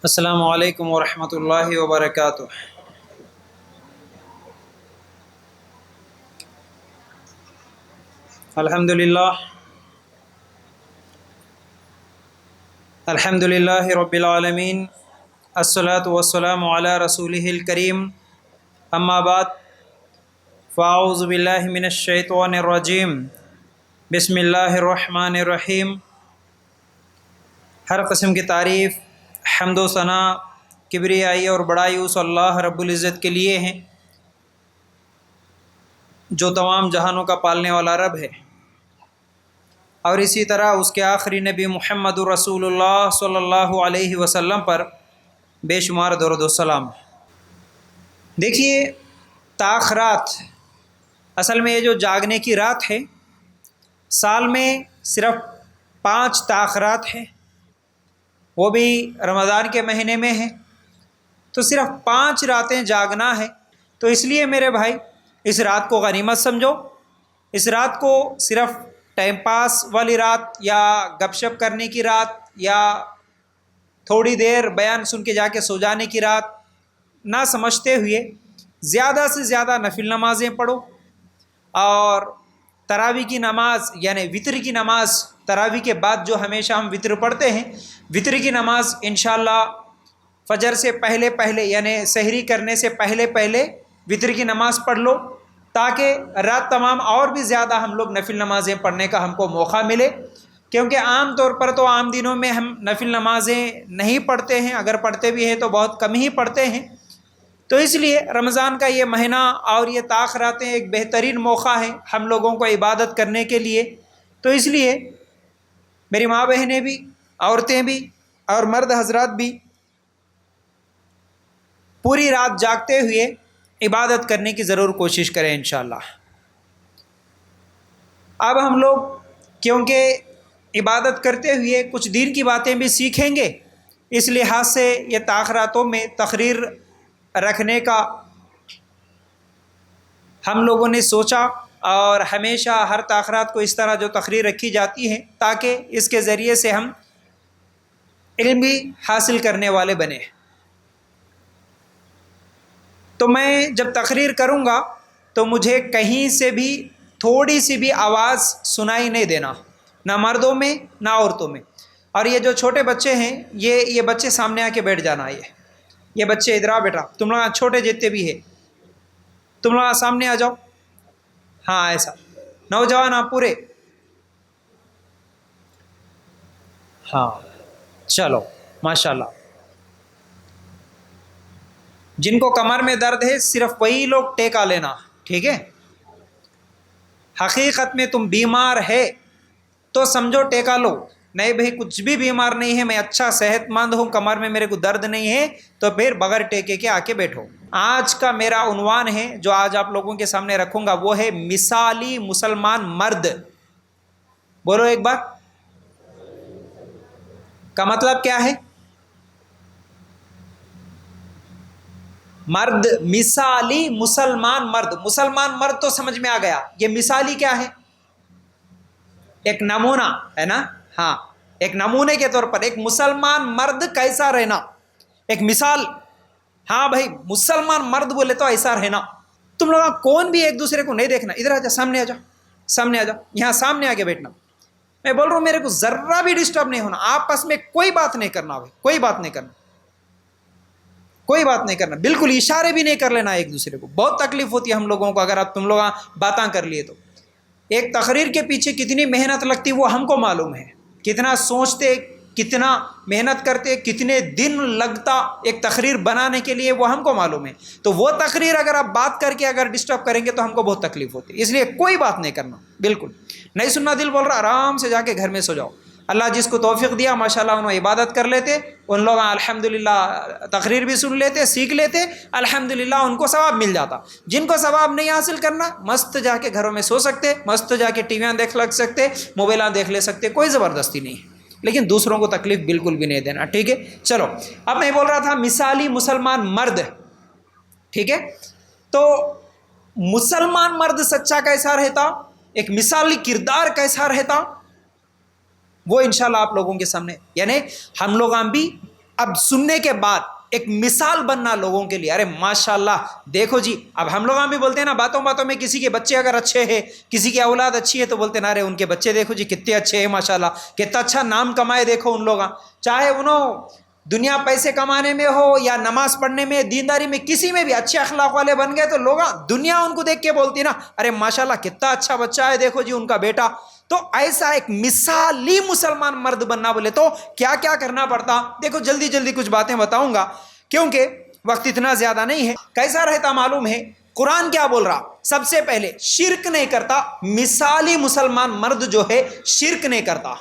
السلام علیکم ورحمۃ اللہ وبرکاتہ۔ الحمد للہ رب العالمین، الصلاۃ والسلام علی رسولہ الکریم، اما بعد فاعوذ باللہ من الشیطان الرجیم، بسم اللہ الرحمن الرحیم۔ ہر قسم کی تعریف، حمد و ثنا، کبریائی اور بڑائی اس اللہ رب العزت کے لیے ہیں جو تمام جہانوں کا پالنے والا رب ہے، اور اسی طرح اس کے آخری نبی محمد رسول اللہ صلی اللہ علیہ وسلم پر بے شمار درود و سلام۔ دیکھیے، تاخرات، اصل میں یہ جو جاگنے کی رات ہے، سال میں صرف 5 تاخرات ہیں، وہ بھی رمضان کے مہینے میں ہیں، تو صرف 5 راتیں جاگنا ہے۔ تو اس لیے میرے بھائی، اس رات کو غنیمت سمجھو۔ اس رات کو صرف ٹائم پاس والی رات یا گپ شپ کرنے کی رات یا تھوڑی دیر بیان سن کے جا کے سو جانے کی رات نہ سمجھتے ہوئے زیادہ سے زیادہ نفل نمازیں پڑھو، اور تراویح کی نماز یعنی وتر کی نماز، تراویح کے بعد جو ہمیشہ ہم وتر پڑھتے ہیں، وتر کی نماز انشاءاللہ فجر سے پہلے پہلے یعنی سحری کرنے سے پہلے پہلے وتر کی نماز پڑھ لو، تاکہ رات تمام اور بھی زیادہ ہم لوگ نفل نمازیں پڑھنے کا ہم کو موقع ملے، کیونکہ عام طور پر تو عام دنوں میں ہم نفل نمازیں نہیں پڑھتے ہیں، اگر پڑھتے بھی ہیں تو بہت کم ہی پڑھتے ہیں۔ تو اس لیے رمضان کا یہ مہینہ اور یہ تاخراتیں ایک بہترین موقع ہے ہم لوگوں کو عبادت کرنے کے لیے۔ تو اس لیے میری ماں بہنیں بھی، عورتیں بھی اور مرد حضرات بھی پوری رات جاگتے ہوئے عبادت کرنے کی ضرور کوشش کریں انشاءاللہ۔ اب ہم لوگ کیونکہ عبادت کرتے ہوئے کچھ دین کی باتیں بھی سیکھیں گے، اس لحاظ سے یہ تاخراتوں میں تقریر رکھنے کا ہم لوگوں نے سوچا، اور ہمیشہ ہر تاخرات کو اس طرح جو تقریر رکھی جاتی ہے تاکہ اس کے ذریعے سے ہم علم بھی حاصل کرنے والے بنے۔ تو میں جب تقریر کروں گا تو مجھے کہیں سے بھی تھوڑی سی بھی آواز سنائی نہیں دینا، نہ مردوں میں نہ عورتوں میں۔ اور یہ جو چھوٹے بچے ہیں، یہ بچے سامنے آ کے بیٹھ جانا، یہ بچے ادھر آ بیٹا، تم لوگ چھوٹے جتنے بھی ہیں تم لوگ سامنے آ جاؤ۔ ہاں ایسا، نوجوان آپ پورے، ہاں چلو ماشاءاللہ۔ جن کو کمر میں درد ہے صرف وہی لوگ ٹیکا لینا، ٹھیک ہے؟ حقیقت میں تم بیمار ہے تو سمجھو ٹیکا لو، نہیں بھائی کچھ بھی بیمار نہیں ہے، میں اچھا صحت مند ہوں، کمر میں میرے کو درد نہیں ہے، تو پھر بغیر ٹیکے کے آ کے بیٹھو۔ آج کا میرا عنوان ہے جو آج آپ لوگوں کے سامنے رکھوں گا، وہ ہے مثالی مسلمان مرد۔ بولو ایک بار، کا مطلب کیا ہے؟ مرد، مثالی مسلمان مرد۔ مسلمان مرد تو سمجھ میں آ گیا، یہ مثالی کیا ہے؟ ایک نمونہ ہے نا، ہاں، ایک نمونے کے طور پر ایک مسلمان مرد کیسا رہنا، ایک مثال۔ ہاں بھائی، مسلمان مرد بولے تو ایسا رہنا۔ تم لوگ کون بھی ایک دوسرے کو نہیں دیکھنا، ادھر آ جا، سامنے آ جا، سامنے آ جا، یہاں سامنے آ کے بیٹھنا۔ میں بول رہا ہوں میرے کو ذرہ بھی ڈسٹرب نہیں ہونا، آپس میں کوئی بات نہیں کرنا بھائی، کوئی بات نہیں کرنا، کوئی بات نہیں کرنا، بالکل اشارے بھی نہیں کر لینا ایک دوسرے کو۔ بہت تکلیف ہوتی ہے ہم لوگوں کو اگر آپ تم لوگ باتاں کر لیے تو۔ ایک تقریر کے پیچھے کتنی محنت لگتی وہ ہم کو معلوم ہے، کتنا سوچتے، کتنا محنت کرتے، کتنے دن لگتا ایک تقریر بنانے کے لیے، وہ ہم کو معلوم ہے۔ تو وہ تقریر اگر آپ بات کر کے اگر ڈسٹرب کریں گے تو ہم کو بہت تکلیف ہوتی ہے، اس لیے کوئی بات نہیں کرنا، بالکل نہیں سننا۔ دل بول رہا آرام سے جا کے گھر میں سو جاؤ۔ اللہ جس کو توفیق دیا ماشاءاللہ انہوں عبادت کر لیتے، ان لوگ الحمدللہ تقریر بھی سن لیتے، سیکھ لیتے، الحمدللہ ان کو ثواب مل جاتا۔ جن کو ثواب نہیں حاصل کرنا، مست جا کے گھروں میں سو سکتے، مست جا کے ٹی ویاں دیکھ لگ سکتے، موبائلاں دیکھ لے سکتے، کوئی زبردستی نہیں ہے، لیکن دوسروں کو تکلیف بالکل بھی نہیں دینا، ٹھیک ہے؟ چلو، اب میں بول رہا تھا مثالی مسلمان مرد، ٹھیک ہے؟ تو مسلمان مرد سچا کیسا رہتا، ایک مثالی کردار کیسا رہتا، وہ انشاءاللہ آپ لوگوں کے سامنے، یعنی ہم لوگ بھی اب سننے کے بعد ایک مثال بننا لوگوں کے لیے. ارے ماشاءاللہ دیکھو جی, اب ہم لوگ بھی بولتے ہیں نا باتوں باتوں میں, کسی کے بچے اگر اچھے ہیں, کسی کی اولاد اچھی ہے تو بولتے ہیں نا ارے ان کے بچے دیکھو جی کتنے اچھے ہیں ماشاءاللہ, کتنا اچھا نام کمائے دیکھو ان لوگ. چاہے انہوں دنیا پیسے کمانے میں ہو یا نماز پڑھنے میں, دینداری میں, کسی میں بھی اچھے اخلاق والے بن گئے تو لوگ دنیا ان کو دیکھ کے بولتی نا ارے ماشاءاللہ کتنا اچھا بچہ ہے دیکھو جی ان کا بیٹا. تو ایسا ایک مثالی مسلمان مرد بننا بولے تو کیا کیا کرنا پڑتا, دیکھو جلدی جلدی کچھ باتیں بتاؤں گا کیونکہ وقت اتنا زیادہ نہیں ہے. کیسا رہتا معلوم ہے, قرآن کیا بول رہا, سب سے پہلے شرک نہیں کرتا. مثالی مسلمان مرد جو ہے شرک نہیں کرتا.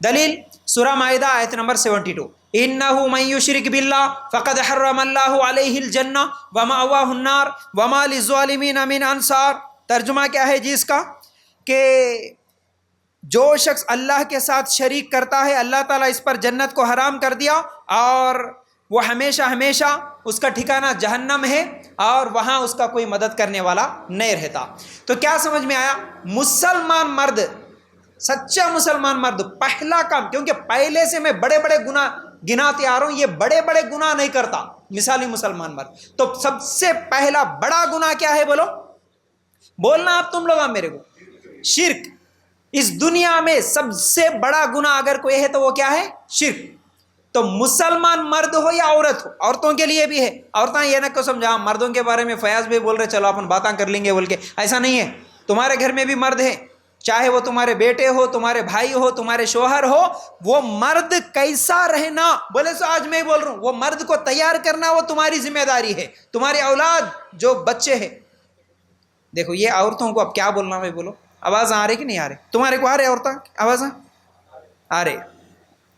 دلیل سورہ مائدہ آیت نمبر 72, انہ من یشرک باللہ فقد حرم اللہ علیہ الجنہ ومأواہ النار وما للظالمین من انصار. ترجمہ کیا ہے جی اس کا, کہ جو شخص اللہ کے ساتھ شریک کرتا ہے اللہ تعالیٰ اس پر جنت کو حرام کر دیا اور وہ ہمیشہ ہمیشہ اس کا ٹھکانہ جہنم ہے اور وہاں اس کا کوئی مدد کرنے والا نہیں رہتا. تو کیا سمجھ میں آیا, مسلمان مرد, سچا مسلمان مرد پہلا کام, کیونکہ پہلے سے میں بڑے بڑے گناہ گناتے آ رہا ہوں, یہ بڑے بڑے گناہ نہیں کرتا مثالی مسلمان مرد. تو سب سے پہلا بڑا گناہ کیا ہے بولو, بولنا آپ تم لوگ میرے کو, شرک. اس دنیا میں سب سے بڑا گناہ اگر کوئی ہے تو وہ کیا ہے, شرک. تو مسلمان مرد ہو یا عورت ہو, عورتوں کے لیے بھی ہے. عورتیں یہ نہ کو سمجھا مردوں کے بارے میں فیاض بھی بول رہے چلو اپن باتیں کر لیں گے بول کے, ایسا نہیں ہے. تمہارے گھر میں بھی مرد ہے, چاہے وہ تمہارے بیٹے ہو, تمہارے بھائی ہو, تمہارے شوہر ہو, وہ مرد کیسا رہنا بولے سو آج میں بول رہا ہوں, وہ مرد کو تیار کرنا وہ تمہاری ذمہ داری ہے. تمہاری اولاد جو بچے ہیں, دیکھو یہ عورتوں کو اب کیا بولنا ہے بولو, آواز آ رہی کہ نہیں آ رہی, تمہارے کو آ رہے عورتیں آواز آ رہے,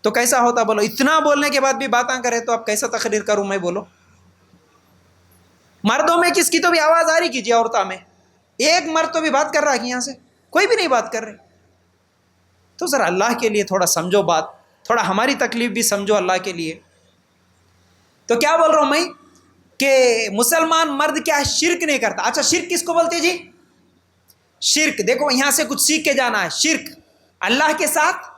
تو کیسا ہوتا بولو, اتنا بولنے کے بعد بھی باتاں کرے تو اب کیسا تقریر کروں میں بولو. مردوں میں کس کی تو بھی آواز آ رہی کیجیے, عورتوں میں ایک مرد تو بھی بات کر رہا ہے کہ یہاں سے کوئی بھی نہیں بات کر رہے. تو ذرا اللہ کے لیے تھوڑا سمجھو بات, تھوڑا ہماری تکلیف بھی سمجھو اللہ کے لیے. تو کیا بول رہا ہوں میں کہ مسلمان مرد کیا شرک نہیں کرتا. اچھا شرک کس کو بولتے جی, شرک دیکھو یہاں سے کچھ سیکھ کے جانا ہے. شرک اللہ کے ساتھ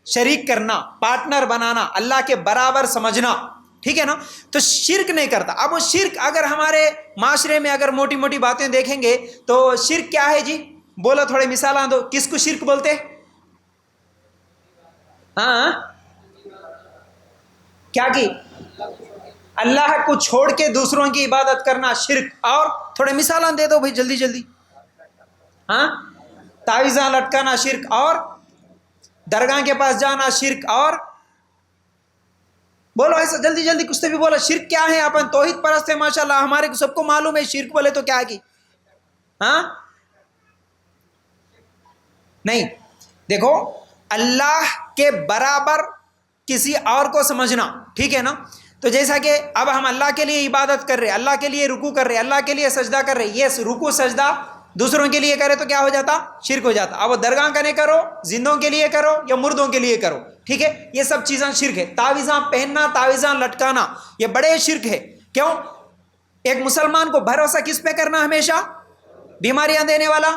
شریک کرنا, پارٹنر بنانا, اللہ کے برابر سمجھنا, ٹھیک ہے نا. تو شرک نہیں کرتا. اب وہ شرک اگر ہمارے معاشرے میں اگر موٹی موٹی باتیں دیکھیں گے تو شرک کیا ہے جی, بولو تھوڑے مثالیں دو, کس کو شرک بولتے, ہاں کیا کی, اللہ کو چھوڑ کے دوسروں کی عبادت کرنا شرک. اور تھوڑے مثالیں دے دو بھائی جلدی جلدی. ہاں تعویذاں لٹکانا شرک, اور درگاہ کے پاس جانا شرک, اور بولو ایسا جلدی جلدی کچھ تو بھی بولو. شرک کیا ہے, اپن توحید پرست ہے ماشاءاللہ, ہمارے کو سب کو معلوم ہے شرک بولے تو کیا کی. ہاں نہیں, دیکھو اللہ کے برابر کسی اور کو سمجھنا, ٹھیک ہے نا. تو جیسا کہ اب ہم اللہ کے لیے عبادت کر رہے, اللہ کے لیے رکوع کر رہے, اللہ کے لیے سجدہ کر رہے, یہ رکوع سجدہ دوسروں کے لیے کرے تو کیا ہو جاتا, شرک ہو جاتا. اب وہ درگاہ کا نہیں کرو, زندوں کے لیے کرو یا مردوں کے لیے کرو, ٹھیک ہے, یہ سب چیزیں شرک ہے. تعویذاں پہننا, تعویذاں لٹکانا, یہ بڑے شرک ہے. کیوں, ایک مسلمان کو بھروسہ کس پہ کرنا ہمیشہ, بیماریاں دینے والا,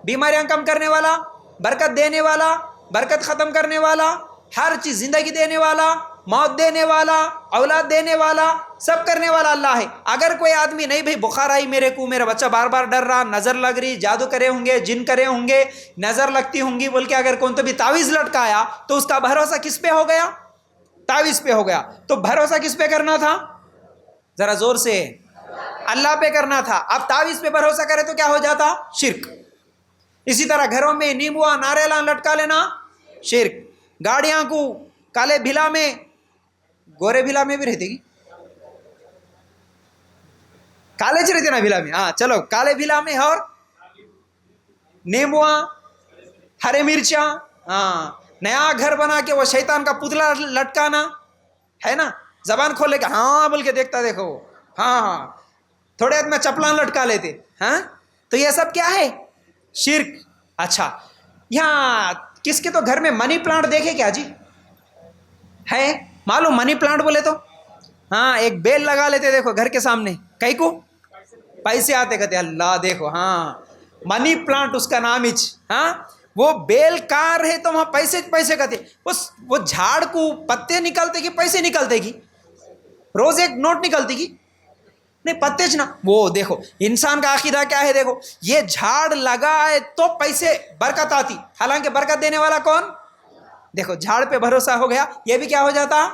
بیماریاں کم کرنے والا, برکت دینے والا, برکت ختم کرنے والا, ہر چیز زندگی دینے والا, موت دینے والا, اولاد دینے والا, سب کرنے والا اللہ ہے. اگر کوئی آدمی نہیں بھائی بخار آئی میرے کو, میرا بچہ بار بار ڈر رہا, نظر لگ رہی, جادو کرے ہوں گے, جن کرے ہوں گے, نظر لگتی ہوں گی بول کے اگر کون تو بھی تعویذ لٹکایا تو اس کا بھروسہ کس پہ ہو گیا, تعویذ پہ ہو گیا. تو بھروسہ کس پہ کرنا تھا, ذرا زور سے, اللہ پہ کرنا تھا. اب تعویذ پہ بھروسہ کرے تو کیا ہو جاتا, شرک. اسی طرح گھروں میں نیمبوا ناریلاں لٹکا لینا شرک. گاڑیاں کو کالے بھلا میں, گورے بھلا میں بھی رہتے گی, کالے چ رہتے نا بھلا میں, ہاں چلو کالے بھلا میں, اور نیمبوا, ہرے مرچاں, ہاں نیا گھر بنا کے وہ شیطان کا پتلا لٹکانا ہے نا, زبان کھول لے کے ہاں بول کے دیکھتا دیکھو, ہاں ہاں تھوڑے ہاتھ میں چپلاں لٹکا لیتے. ہاں تو یہ سب کیا ہے, شرک. اچھا یہاں کس کے تو گھر میں منی پلانٹ دیکھے کیا جی, ہے معلوم منی پلانٹ بولے تو, ہاں ایک بیل لگا لیتے دیکھو گھر کے سامنے, کئی کو پیسے آتے کہتے اللہ دیکھو, ہاں منی پلانٹ اس کا نام ہی. ہاں وہ بیل کار ہے تو وہاں پیسے پیسے کہتے، وہ جھاڑ کو پتے نکلتے کہ پیسے نکلتے گی؟ روز ایک نوٹ نکلتی گی؟ نہیں، پتے چنا. وہ دیکھو انسان کا عقیدہ کیا ہے، دیکھو یہ جھاڑ لگائے تو پیسے برکت آتی، حالانکہ برکت دینے والا کون؟ دیکھو جھاڑ پہ بھروسہ ہو گیا، یہ بھی کیا ہو جاتا؟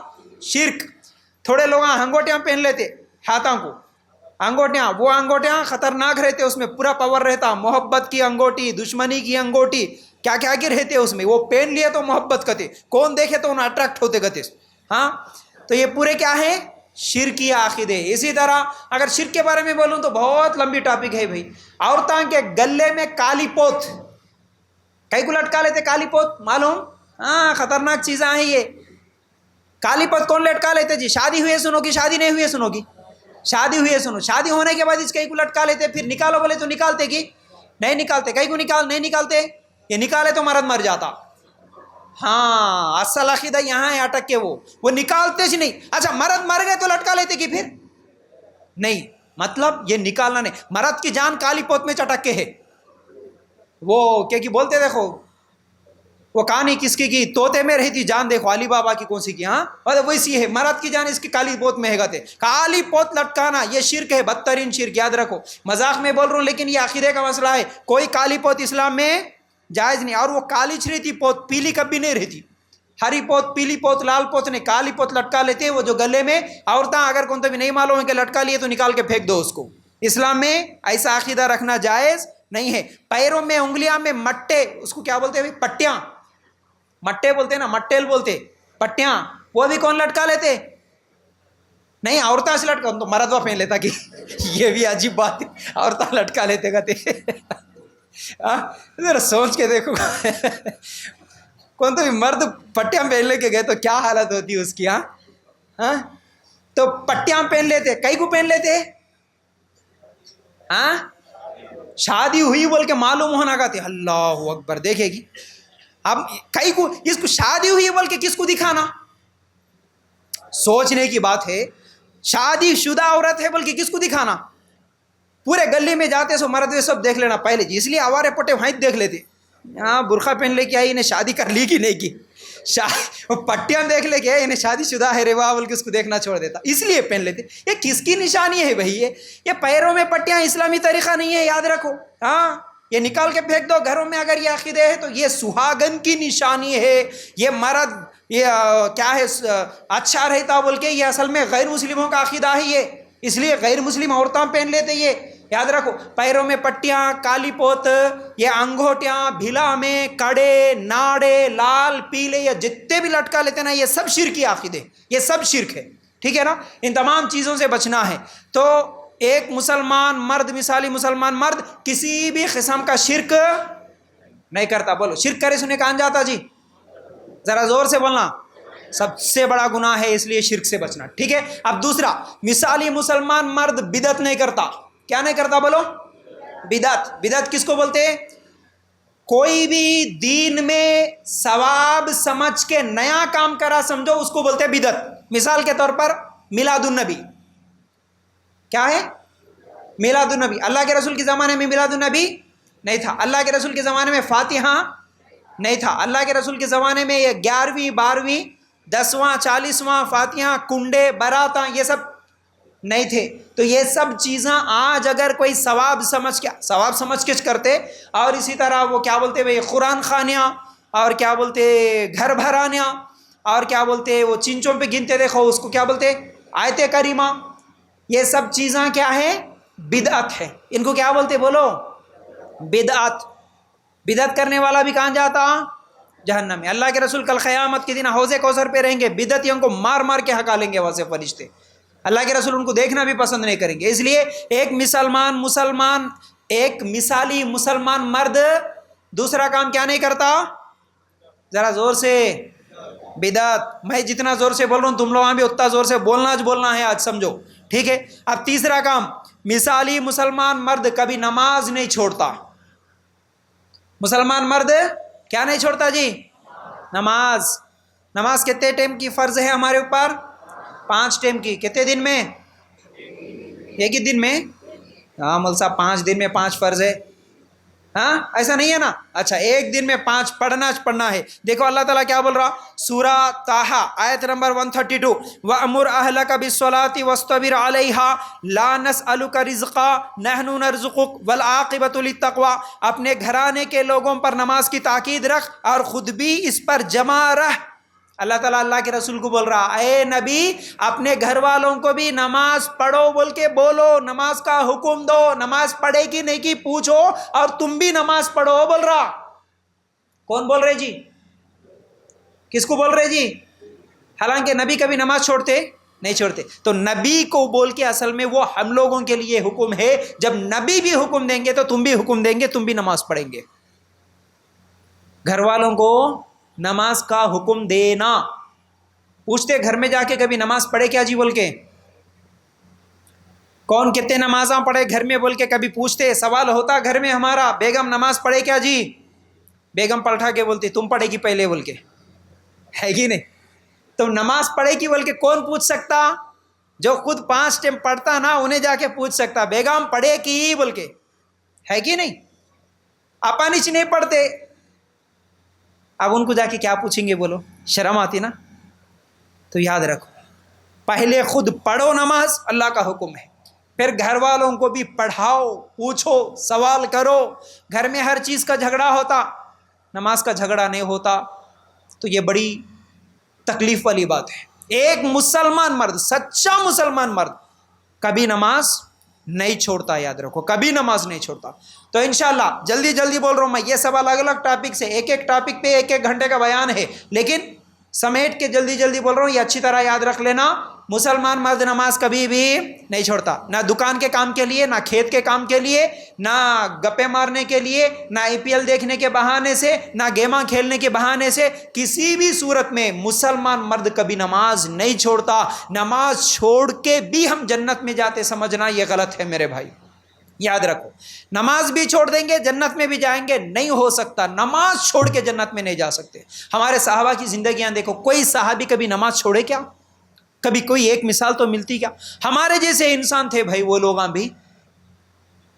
شرک. تھوڑے لوگ انگوٹیاں پہن لیتے ہاتھوں کو، انگوٹیاں، وہ انگوٹیاں خطرناک رہتے، اس میں پورا پاور رہتا، محبت کی انگوٹی، دشمنی کی انگوٹی، کیا کیا کی رہتے اس میں. وہ پہن لیے تو محبت کرتے، کون دیکھے تو انہیں اٹریکٹ ہوتے گتے. ہاں تو یہ پورے کیا ہے؟ شرکی عقیدے. اسی طرح اگر شرک کے بارے میں بولوں تو بہت لمبی ٹاپک ہے بھائی. عورتوں کے گلے میں کالی پوت، کئی کو لٹکا لیتے کالی پوت، معلوم؟ ہاں خطرناک چیزیں ہیں یہ. کالی پوت کون لٹکا لیتے جی؟ شادی ہوئی ہے سنو گی، شادی نہیں ہوئی ہے سنو گی؟ شادی ہوئی ہے سنو. شادی ہونے کے بعد اس کئی کو لٹکا لیتے، پھر نکالو بولے تو نکالتے کی نہیں نکالتے؟ کئی کو نہیں نکالتے. یہ نکالے تو مرد مر جاتا. ہاں اصل عقیدہ یہاں ہے اٹک کے، وہ نکالتے ہی نہیں. اچھا مرد مر گئے تو لٹکا لیتے کہ پھر نہیں؟ مطلب یہ نکالنا نہیں. مرد کی جان کالی پوت میں چٹک کے ہے. وہ کیا کی بولتے دیکھو، وہ کہانی کس کی طوطے میں رہتی جان، دیکھو علی بابا کی کون سی کی. ہاں ویسی ہے مرد کی جان، اس کی کالی پوت میں ہے گتے. کالی پوت لٹکانا یہ شرک ہے، بدترین شرک، یاد رکھو. مذاق میں بول رہا ہوں لیکن یہ عقیدے کا مسئلہ ہے. کوئی کالی پوت اسلام میں جائز نہیں. اور وہ کالی رہتی پوت، پیلی کبھی نہیں رہتی. ہری پوت، پیلی پوت، لال پوت نہیں، کالی پوت لٹکا لیتے. وہ جو گلے میں عورتیں اگر کون تو بھی نہیں معلوم ہے کہ لٹکا لیے تو نکال کے پھینک دو اس کو. اسلام میں ایسا عقیدہ رکھنا جائز نہیں ہے. پیروں میں انگلیاں میں مٹے، اس کو کیا بولتے ہیں؟ پٹیاں، مٹے بولتے نا، مٹیل بولتے، پٹیاں، وہ بھی کون لٹکا لیتے؟ نہیں عورتیں سے لٹکا تو مرد وہ پہن لیتا کہ یہ بھی عجیب بات ہے، عورتیں لٹکا لیتے کہتے. ذرا سوچ کے دیکھو کون تو بھی مرد پٹیاں پہن لے کے گئے تو کیا حالت ہوتی اس کی. ہاں تو پٹیاں پہن لیتے، کئی کو پہن لیتے؟ ہاں شادی ہوئی بول کے معلوم ہونا کہتے. اللہ اکبر، دیکھے گی اب کئی کو اس کو شادی ہوئی بول کے کس کو دکھانا؟ سوچنے کی بات ہے. شادی شدہ عورت ہے بول کے کس کو دکھانا؟ پورے گلی میں جاتے سو مرد سب دیکھ لینا پہلے جی، اس لیے آوارے پٹے وہیں دیکھ لیتے. ہاں برقع پہن لے کے آئی، انہیں شادی کر لی کہ نہیں کی. پٹیاں دیکھ لے کے انہیں شادی شدہ ہے رے واہ بول کے اس کو دیکھنا چھوڑ دیتا، اس لیے پہن لیتے. یہ کس کی نشانی ہے بھائی؟ یہ پیروں میں پٹیاں اسلامی طریقہ نہیں ہے، یاد رکھو. ہاں یہ نکال کے پھینک دو گھروں میں. اگر یہ عقیدے ہے تو یہ سہاگن کی نشانی ہے. یہ مرد یہ کیا ہے اچھا رہتا بول کے، یہ اصل میں غیر مسلموں کا عقیدہ ہے یہ. اس لیے غیر مسلم عورتیں پہن لیتے. یہ یاد رکھو، پیروں میں پٹیاں، کالی پوت، یہ انگوٹیاں، بھلا میں کڑے، ناڑے، لال پیلے، یہ جتنے بھی لٹکا لیتے نا یہ سب شرک کی عقیدے، یہ سب شرک ہے. ٹھیک ہے نا؟ ان تمام چیزوں سے بچنا ہے. تو ایک مسلمان مرد، مثالی مسلمان مرد کسی بھی قسم کا شرک نہیں کرتا. بولو شرک کرے سنے کہاں جاتا جی؟ ذرا زور سے بولنا. سب سے بڑا گناہ ہے، اس لیے شرک سے بچنا. ٹھیک ہے. اب دوسرا، مثالی مسلمان مرد بدعت نہیں کرتا. کیا نہیں کرتا بولو؟ بدعت. بدعت کس کو بولتے ہیں؟ کوئی بھی دین میں ثواب سمجھ کے نیا کام کرا سمجھو اس کو بولتے ہیں بدعت. مثال کے طور پر میلاد النبی. کیا ہے میلاد النبی؟ اللہ کے رسول کے زمانے میں میلاد النبی نہیں تھا. اللہ کے رسول کے زمانے میں فاتحہ نہیں تھا. اللہ کے رسول کے زمانے میں یہ 11ویں 12ویں 10واں 40واں فاتحہ، کنڈے، براتاں، یہ سب نہیں تھے. تو یہ سب چیزاں آج اگر کوئی ثواب سمجھ کے کرتے، اور اسی طرح وہ کیا بولتے بھائی قرآن خوانیاں، اور کیا بولتے گھر بھرانیاں، اور کیا بولتے وہ چنچوں پہ گنتے دیکھو اس کو کیا بولتے آیت کریمہ، یہ سب چیزاں کیا ہے؟ بدعت ہے. ان کو کیا بولتے بولو؟ بدعت. بدعت کرنے والا بھی کہاں جاتا؟ جہنم میں. اللہ کے رسول کل قیامت کے دن حوض کوثر پہ رہیں گے، بدعتیوں کو مار مار کے ہکا لیں گے وہاں سے فرشتے. اللہ کے رسول ان کو دیکھنا بھی پسند نہیں کریں گے. اس لیے ایک مثالی مسلمان مرد دوسرا کام کیا نہیں کرتا؟ ذرا زور سے. بدعت. میں جتنا زور سے بول رہا ہوں تم لوگوں بھی اتنا زور سے بولنا ہے آج، سمجھو. ٹھیک ہے. اب تیسرا کام، مثالی مسلمان مرد کبھی نماز نہیں چھوڑتا. مسلمان مرد کیا نہیں چھوڑتا جی؟ نماز. نماز کتنے ٹائم کی فرض ہے ہمارے اوپر؟ 5 ٹائم کی. کتنے دن میں؟ ایک ہی دن میں. ہاں مول صاحب 5 دن میں 5 فرض ہے. ہاں ایسا نہیں ہے نا. اچھا ایک دن میں 5 پڑھنا ہے. دیکھو اللہ تعالیٰ کیا بول رہا, سورہ طٰہٰ آیت نمبر 132, وَأْمُرْ أَهْلَكَ بِالصَّلَاةِ وَاصْطَبِرْ عَلَيْهَا لَا نَسْأَلُكَ رِزْقًا نَحْنُ نَرْزُقُكَ وَالْعَاقِبَةُ لِلتَّقْوَىٰ. اپنے گھرانے کے لوگوں پر نماز کی تاکید رکھ اور خود بھی اس پر جمع رہ. اللہ تعالیٰ اللہ کے رسول کو بول رہا, اے نبی اپنے گھر والوں کو بھی نماز پڑھو بول کے بولو, نماز کا حکم دو, نماز پڑھے کی نہیں کی پوچھو, اور تم بھی نماز پڑھو بول رہا. کون بول رہے جی؟ کس کو بول رہے جی؟ حالانکہ نبی کبھی نماز چھوڑتے نہیں چھوڑتے. تو نبی کو بول کے اصل میں وہ ہم لوگوں کے لیے حکم ہے. جب نبی بھی حکم دیں گے تو تم بھی حکم دیں گے, تم بھی نماز پڑھیں گے. گھر والوں کو نماز کا حکم دینا. پوچھتے گھر میں جا کے کبھی نماز پڑھے کیا جی بول کے, کون کتنے نمازاں پڑھے گھر میں بول کے کبھی پوچھتے؟ سوال ہوتا گھر میں ہمارا, بیگم نماز پڑھے کیا جی؟ بیگم پلٹا کے بولتی تم پڑھے گی پہلے بول کے, ہے کہ نہیں؟ تو نماز پڑھے گی بول کے کون پوچھ سکتا؟ جو خود 5 ٹائم پڑھتا نا انہیں جا کے پوچھ سکتا بیگم پڑھے کی بول کے, ہے کہ نہیں؟ اپانچ نہیں پڑھتے, اب ان کو جا کے کیا پوچھیں گے بولو, شرم آتی نا. تو یاد رکھو پہلے خود پڑھو نماز, اللہ کا حکم ہے, پھر گھر والوں کو بھی پڑھاؤ, پوچھو, سوال کرو. گھر میں ہر چیز کا جھگڑا ہوتا, نماز کا جھگڑا نہیں ہوتا, تو یہ بڑی تکلیف والی بات ہے. ایک مسلمان مرد, سچا مسلمان مرد کبھی نماز نہیں چھوڑتا, یاد رکھو کبھی نماز نہیں چھوڑتا. تو انشاءاللہ جلدی جلدی بول رہا ہوں میں, یہ سب الگ الگ ٹاپک سے, ایک ایک ٹاپک پہ 1 گھنٹے کا بیان ہے, لیکن سمیٹ کے جلدی جلدی بول رہا ہوں, یہ اچھی طرح یاد رکھ لینا. مسلمان مرد نماز کبھی بھی نہیں چھوڑتا, نہ دکان کے کام کے لیے, نہ کھیت کے کام کے لیے, نہ گپے مارنے کے لیے, نہ IPL دیکھنے کے بہانے سے, نہ گیماں کھیلنے کے بہانے سے, کسی بھی صورت میں مسلمان مرد کبھی نماز نہیں چھوڑتا. نماز چھوڑ کے بھی ہم جنت میں جاتے سمجھنا یہ غلط ہے میرے بھائی, یاد رکھو. نماز بھی چھوڑ دیں گے جنت میں بھی جائیں گے, نہیں ہو سکتا. نماز چھوڑ کے جنت میں نہیں جا سکتے. ہمارے صحابہ کی زندگیاں دیکھو, کوئی صحابی کبھی نماز چھوڑے کیا؟ کبھی کوئی ایک مثال تو ملتی کیا؟ ہمارے جیسے انسان تھے بھائی وہ لوگاں بھی.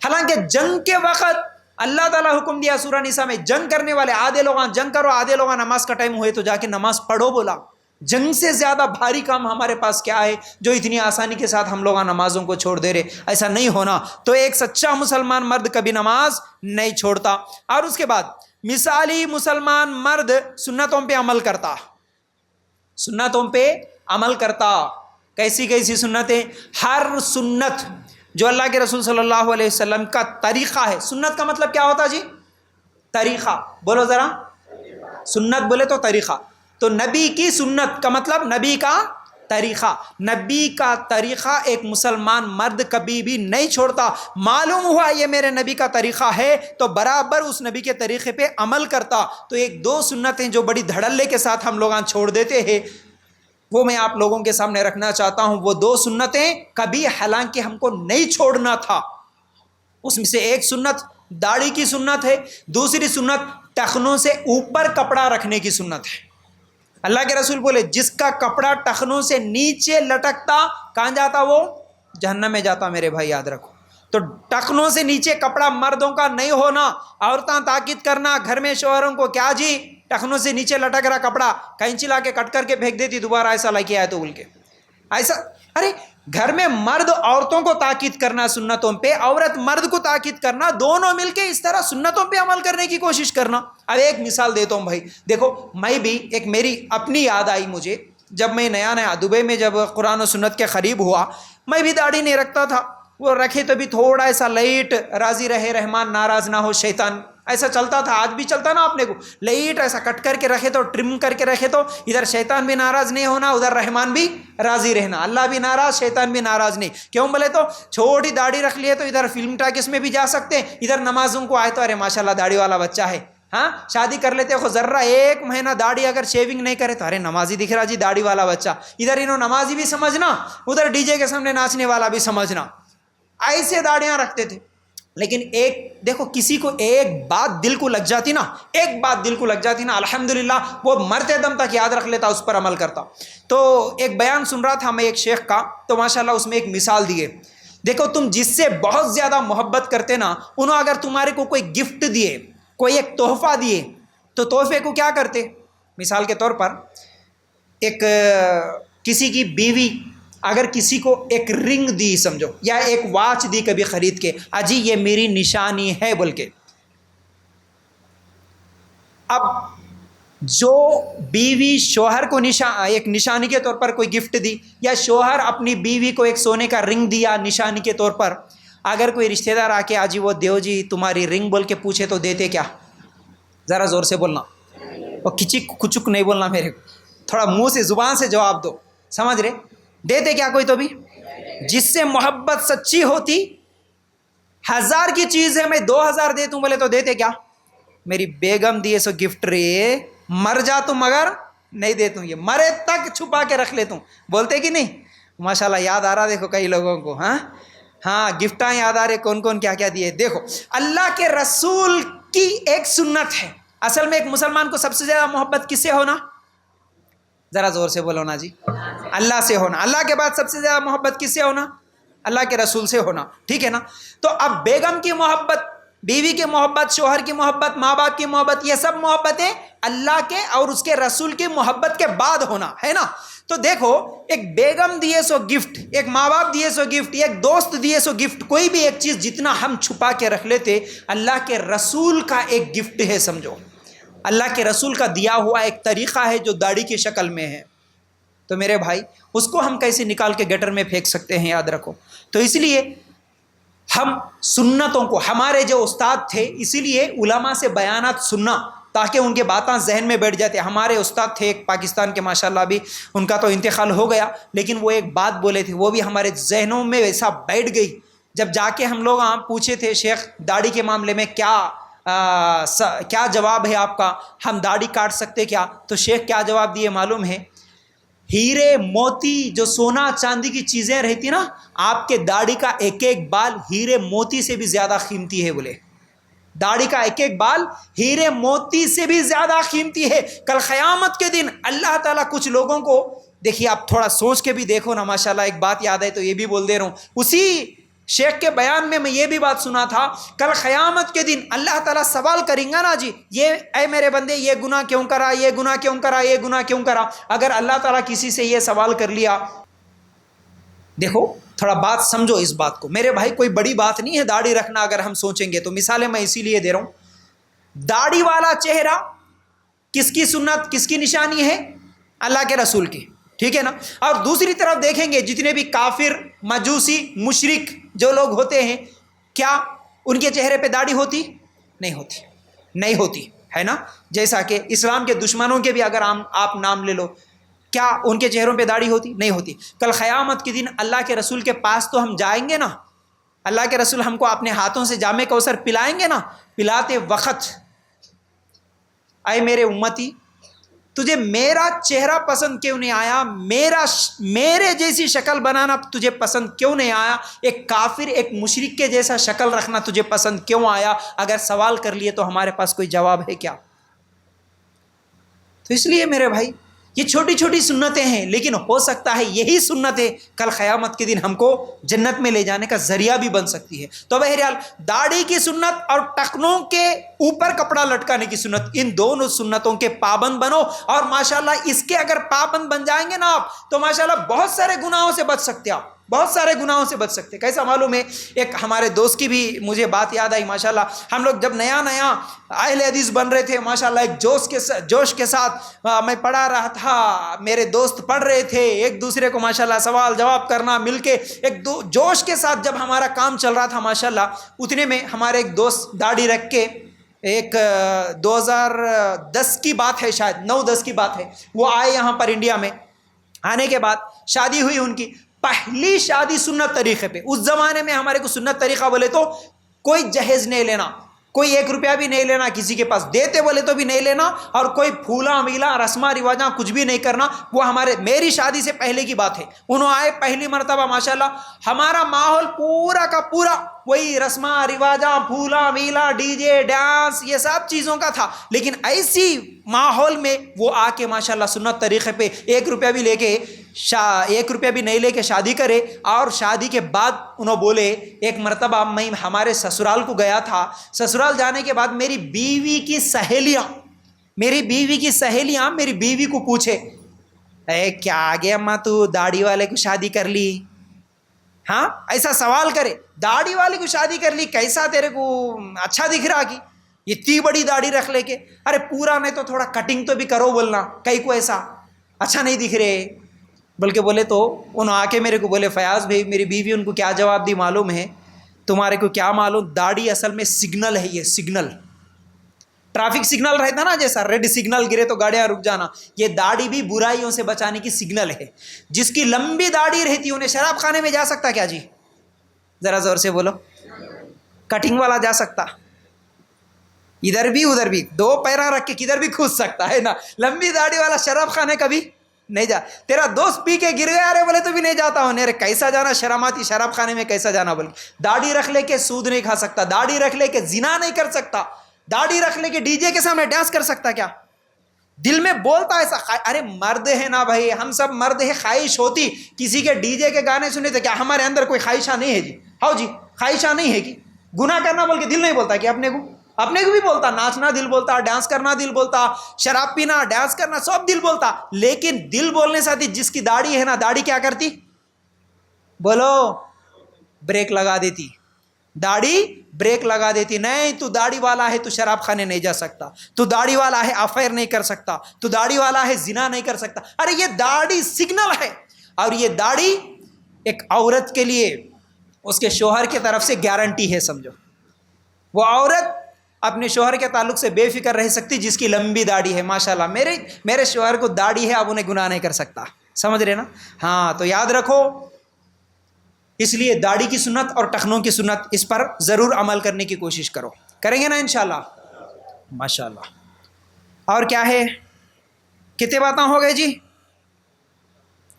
حالانکہ جنگ کے وقت اللہ تعالیٰ حکم دیا سورہ نساء میں, جنگ کرنے والے آدھے لوگاں جنگ کرو, آدھے لوگاں نماز کا ٹائم ہوئے تو جا کے نماز پڑھو بولا. جنگ سے زیادہ بھاری کام ہمارے پاس کیا ہے جو اتنی آسانی کے ساتھ ہم لوگ نمازوں کو چھوڑ دے رہے؟ ایسا نہیں ہونا. تو ایک سچا مسلمان مرد کبھی نماز نہیں چھوڑتا. اور اس کے بعد مثالی مسلمان مرد سنتوں پہ عمل کرتا, سنتوں پہ عمل کرتا. کیسی کیسی سنتیں؟ ہر سنت جو اللہ کے رسول صلی اللہ علیہ وسلم کا طریقہ ہے. سنت کا مطلب کیا ہوتا جی؟ طریقہ. بولو ذرا, سنت بولے تو طریقہ. تو نبی کی سنت کا مطلب نبی کا طریقہ. نبی کا طریقہ ایک مسلمان مرد کبھی بھی نہیں چھوڑتا. معلوم ہوا یہ میرے نبی کا طریقہ ہے تو برابر اس نبی کے طریقے پہ عمل کرتا. تو 1-2 سنتیں جو بڑی دھڑلے کے ساتھ ہم لوگ چھوڑ دیتے ہیں وہ میں آپ لوگوں کے سامنے رکھنا چاہتا ہوں. وہ 2 سنتیں کبھی حالانکہ ہم کو نہیں چھوڑنا تھا. اس میں سے ایک سنت داڑھی کی سنت ہے, دوسری سنت ٹخنوں سے اوپر کپڑا رکھنے کی سنت ہے. اللہ کے رسول بولے جس کا کپڑا ٹخنوں سے نیچے لٹکتا کہاں جاتا؟ وہ جہنم میں جاتا. میرے بھائی یاد رکھو. تو ٹخنوں سے نیچے کپڑا مردوں کا نہیں ہونا. عورتاں تاکید کرنا گھر میں شوہروں کو, کیا جی ٹخنوں سے نیچے لٹک رہا کپڑا, کینچی لا کے کٹ کر کے پھینک دیتی, دوبارہ ایسا لے کے آئے تو بول کے ایسا. ارے گھر میں مرد عورتوں کو تاکید کرنا سنتوں پہ, عورت مرد کو تاکید کرنا, دونوں مل کے اس طرح سنتوں پہ عمل کرنے کی کوشش کرنا. اب ایک مثال دیتا ہوں بھائی. دیکھو میں بھی ایک میری اپنی یاد آئی مجھے, جب میں نیا دبئی میں جب قرآن و سنت کے قریب ہوا, میں بھی داڑھی نہیں رکھتا تھا. وہ رکھے تو بھی تھوڑا ایسا لائٹ, راضی رہے رحمان ناراض نہ ہو شیطان, ایسا چلتا تھا. آج بھی چلتا نا اپنے کو, لائٹ ایسا کٹ کر کے رکھے تو, ٹرم کر کے رکھے تو ادھر شیطان بھی ناراض نہیں ہونا, ادھر رحمان بھی راضی رہنا. اللہ بھی ناراض, شیطان بھی ناراض نہیں. کیوں بولے تو چھوٹی داڑھی رکھ لیے تو ادھر فلم ٹاکس میں بھی جا سکتے, ادھر نمازوں کو آئے تو ارے ماشاءاللہ داڑھی والا بچہ ہے. ہاں شادی کر لیتے ہو, ذرہ 1 مہینہ داڑھی اگر شیونگ نہیں کرے تو ارے نمازی دکھ رہا جی داڑھی والا بچہ. ادھر انہوں نمازی بھی سمجھنا, ادھر ڈی جے کے سامنے ناچنے والا بھی سمجھنا. ایسے داڑیاں رکھتے تھے. لیکن ایک دیکھو کسی کو ایک بات دل کو لگ جاتی نا, ایک بات دل کو لگ جاتی نا, الحمدللہ وہ مرتے دم تک یاد رکھ لیتا, اس پر عمل کرتا. تو ایک بیان سن رہا تھا میں ایک شیخ کا, تو ماشاءاللہ اس میں ایک مثال دیے. دیکھو تم جس سے بہت زیادہ محبت کرتے نا، انہوں اگر تمہارے کو کوئی گفٹ دیے، کوئی ایک تحفہ دیے، تو تحفے کو کیا کرتے؟ مثال کے طور پر ایک کسی کی بیوی اگر کسی کو ایک رنگ دی سمجھو، یا ایک واچ دی کبھی خرید کے، اجی یہ میری نشانی ہے بول کے، اب جو بیوی شوہر کو ایک نشانی کے طور پر کوئی گفٹ دی، یا شوہر اپنی بیوی کو ایک سونے کا رنگ دیا نشانی کے طور پر، اگر کوئی رشتہ دار آ کے آجی وہ دیو جی تمہاری رنگ بول کے پوچھے تو دیتے کیا؟ ذرا زور سے بولنا، اور کچک کچک نہیں بولنا، میرے تھوڑا منہ سے زبان سے جواب دو، سمجھ رہے؟ دیتے کیا کوئی تو بھی؟ جس سے محبت سچی ہوتی، 1000 کی چیز ہے میں 2000 دے دوں بولے تو دیتے کیا؟ میری بیگم دیے سو گفٹ رے، مر جا تو مگر نہیں دیتا ہوں، یہ مرے تک چھپا کے رکھ لیتا ہوں، بولتے کہ نہیں؟ ماشاءاللہ یاد آ رہا دیکھو کئی لوگوں کو، ہاں گفٹاں یاد آ رہے، کون کون کیا کیا دیے۔ دیکھو اللہ کے رسول کی ایک سنت ہے، اصل میں ایک مسلمان کو سب سے زیادہ محبت کس سے ہونا؟ ذرا زور سے بولو نا جی، اللہ سے ہونا۔ اللہ کے بعد سب سے زیادہ محبت کس سے ہونا؟ اللہ کے رسول سے ہونا، ٹھیک ہے نا؟ تو اب بیگم کی محبت، بیوی کی محبت، شوہر کی محبت، ماں باپ کی محبت، یہ سب محبتیں اللہ کے اور اس کے رسول کی محبت کے بعد ہونا ہے نا۔ تو دیکھو ایک بیگم دیے سو گفٹ، ایک ماں باپ دیے سو گفٹ، ایک دوست دیے سو گفٹ، کوئی بھی ایک چیز جتنا ہم چھپا کے رکھ لیتے، اللہ کے رسول کا ایک گفٹ ہے سمجھو، اللہ کے رسول کا دیا ہوا ایک طریقہ ہے جو داڑھی کی شکل میں ہے، تو میرے بھائی اس کو ہم کیسے نکال کے گٹر میں پھینک سکتے ہیں؟ یاد رکھو۔ تو اس لیے ہم سنتوں کو، ہمارے جو استاد تھے اسی لیے علماء سے بیانات سننا تاکہ ان کے باتیں ذہن میں بیٹھ جاتے۔ ہمارے استاد تھے ایک پاکستان کے، ماشاءاللہ بھی ان کا تو انتقال ہو گیا، لیکن وہ ایک بات بولے تھے، وہ بھی ہمارے ذہنوں میں ویسا بیٹھ گئی۔ جب جا کے ہم لوگ پوچھے تھے شیخ داڑھی کے معاملے میں کیا جواب ہے آپ کا، ہم داڑھی کاٹ سکتے کیا؟ تو شیخ کیا جواب دیے معلوم ہے؟ ہیرے موتی جو سونا چاندی کی چیزیں رہتی نا، آپ کے داڑھی کا ایک ایک بال ہیرے موتی سے بھی زیادہ قیمتی ہے، بولے داڑھی کا ایک ایک بال ہیرے موتی سے بھی زیادہ قیمتی ہے۔ کل قیامت کے دن اللہ تعالیٰ کچھ لوگوں کو، دیکھیے آپ تھوڑا سوچ کے بھی دیکھو نا، ماشاءاللہ ایک بات یاد ہے تو یہ بھی بول دے رہا ہوں، اسی شیخ کے بیان میں یہ بھی بات سنا تھا، کل قیامت کے دن اللہ تعالیٰ سوال کریں گا نا جی، یہ اے میرے بندے یہ گناہ کیوں کرا، یہ گناہ کیوں کرا، یہ گناہ کیوں کرا۔ اگر اللہ تعالیٰ کسی سے یہ سوال کر لیا، دیکھو تھوڑا بات سمجھو اس بات کو میرے بھائی، کوئی بڑی بات نہیں ہے داڑھی رکھنا، اگر ہم سوچیں گے تو۔ مثالیں میں اسی لیے دے رہا ہوں، داڑھی والا چہرہ کس کی سنت، کس کی نشانی ہے؟ اللہ کے رسول کی، ٹھیک ہے نا۔ اور دوسری طرف دیکھیں گے جتنے بھی کافر، مجوسی، مشرک جو لوگ ہوتے ہیں، کیا ان کے چہرے پہ داڑھی ہوتی؟ نہیں ہوتی، نہیں ہوتی ہے نا۔ جیسا کہ اسلام کے دشمنوں کے بھی اگر آپ نام لے لو، کیا ان کے چہروں پہ داڑھی ہوتی؟ نہیں ہوتی۔ کل قیامت کے دن اللہ کے رسول کے پاس تو ہم جائیں گے نا، اللہ کے رسول ہم کو اپنے ہاتھوں سے جام کوثر پلائیں گے نا، پلاتے وقت اے میرے امتی تجھے میرا چہرہ پسند کیوں نہیں آیا، میرے جیسی شکل بنانا تجھے پسند کیوں نہیں آیا، ایک کافر ایک مشرک کے جیسا شکل رکھنا تجھے پسند کیوں آیا؟ اگر سوال کر لیے تو ہمارے پاس کوئی جواب ہے کیا؟ تو اس لیے میرے بھائی یہ چھوٹی چھوٹی سنتیں ہیں، لیکن ہو سکتا ہے یہی سنتیں کل قیامت کے دن ہم کو جنت میں لے جانے کا ذریعہ بھی بن سکتی ہے۔ تو بہرحال داڑھی کی سنت اور ٹکنوں کے اوپر کپڑا لٹکانے کی سنت، ان دونوں سنتوں کے پابند بنو، اور ماشاءاللہ اس کے اگر پابند بن جائیں گے نا آپ تو ماشاءاللہ بہت سارے گناہوں سے بچ سکتے آپ، بہت سارے گناہوں سے بچ سکتے۔ کیسا معلوم ہے؟ ایک ہمارے دوست کی بھی مجھے بات یاد آئی، ماشاءاللہ ہم لوگ جب نیا اہل حدیث بن رہے تھے، ماشاءاللہ ایک جوش کے ساتھ میں پڑھا رہا تھا، میرے دوست پڑھ رہے تھے، ایک دوسرے کو ماشاءاللہ سوال جواب کرنا مل کے، ایک جوش کے ساتھ جب ہمارا کام چل رہا تھا ماشاءاللہ، اتنے میں ہمارے ایک دوست داڑھی رکھ کے، ایک 2010 کی بات ہے، شاید 9-10 کی بات ہے، وہ آئے یہاں پر انڈیا میں، آنے کے بعد شادی ہوئی ان کی، پہلی شادی سنت طریقے پہ۔ اس زمانے میں ہمارے کو سنت طریقہ بولے تو کوئی جہیز نہیں لینا، کوئی 1 روپیہ بھی نہیں لینا، کسی کے پاس دیتے بولے تو بھی نہیں لینا، اور کوئی پھولا میلا رسمہ رواجاں کچھ بھی نہیں کرنا۔ وہ میری شادی سے پہلے کی بات ہے، انہوں آئے پہلی مرتبہ، ماشاءاللہ ہمارا ماحول پورا کا پورا وہی رسماں رواجاں پھولا میلا ڈی جے ڈانس یہ سب چیزوں کا تھا، لیکن ایسی ماحول میں وہ آ کے ماشاءاللہ سنت طریقے پہ 1 روپیہ بھی لے کے 1 روپیہ بھی نہیں لے کے شادی کرے. اور شادی کے بعد انہوں بولے ایک مرتبہ میں ہمارے سسرال کو گیا تھا، سسرال جانے کے بعد میری بیوی کی سہیلیاں میری بیوی کو پوچھے اے کیا آگے اماں تو داڑھی والے کو شادی کر لی؟ ہاں ایسا سوال کرے، داڑھی والے کو شادی کر لی، کیسا تیرے کو اچھا دکھ رہا کی اتنی بڑی داڑھی رکھ لے کے؟ ارے پورا نہیں تو تھوڑا کٹنگ تو بھی کرو بولنا، کئی کو ایسا اچھا نہیں دکھ رہے بلکہ بولے. تو انہوں آ کے میرے کو بولے فیاض بھائی، میری بیوی ان کو کیا جواب دی معلوم ہے؟ تمہارے کو کیا معلوم، داڑھی اصل میں سگنل ہے، یہ سگنل ٹریفک سگنل رہتا نا، جیسا ریڈ سگنل گرے تو گاڑیاں رک جانا، یہ داڑھی بھی برائیوں سے بچانے کی سگنل ہے. جس کی لمبی داڑھی رہتی انہیں شراب خانے میں جا سکتا کیا جی؟ ذرا زور سے بولو. کٹنگ والا جا سکتا، ادھر بھی ادھر بھی 2 پیرا رکھ کے کدھر بھی کھود سکتا ہے نا. لمبی داڑھی والا شراب خانے کبھی نہیں جا. تیرا دوست پی کے گر گیا، ارے بولے تو بھی نہیں جاتا ہوں. ارے کیسا جانا شرماتی شراب خانے میں، کیسا جانا؟ بول داڑھی رکھ لے کے سود نہیں کھا سکتا، داڑھی رکھ لے کے زنا نہیں کر سکتا، داڑھی رکھ لے کے ڈی جے کے سامنے ڈانس کر سکتا کیا؟ دل میں بولتا ایسا. ارے مرد ہے نا بھائی، ہم سب مرد ہے. خواہش ہوتی کسی کے ڈی جے کے گانے سنے تو کیا ہمارے اندر کوئی خواہشہ نہیں ہے جی؟ ہاؤ جی خواہشہ نہیں ہے کہ گناہ کرنا بول کے دل نہیں بولتا کہ اپنے کو بھی بولتا، ناچنا دل بولتا، ڈانس کرنا دل بولتا، شراب پینا ڈانس کرنا سب دل بولتا. لیکن دل بولنے سے جس کی داڑھی ہے نا، داڑھی کیا کرتی بولو؟ بریک لگا دیتی. داڑھی بریک لگا دیتی. نہیں تو داڑھی والا ہے تو شراب خانے نہیں جا سکتا، تو داڑھی والا ہے افیئر نہیں کر سکتا، تو داڑھی والا ہے زنا نہیں کر سکتا. ارے یہ داڑھی سگنل ہے، اور یہ داڑھی ایک عورت کے لیے اس کے شوہر کی طرف سے گارنٹی ہے. سمجھو وہ عورت اپنے شوہر کے تعلق سے بے فکر رہ سکتی جس کی لمبی داڑھی ہے. ماشاءاللہ میرے شوہر کو داڑھی ہے، اب انہیں گناہ نہیں کر سکتا. سمجھ رہے نا؟ ہاں تو یاد رکھو، اس لیے داڑھی کی سنت اور ٹخنوں کی سنت اس پر ضرور عمل کرنے کی کوشش کرو. کریں گے نا انشاءاللہ؟ ماشاءاللہ. اور کیا ہے؟ کتنے باتیں ہو گئے جی؟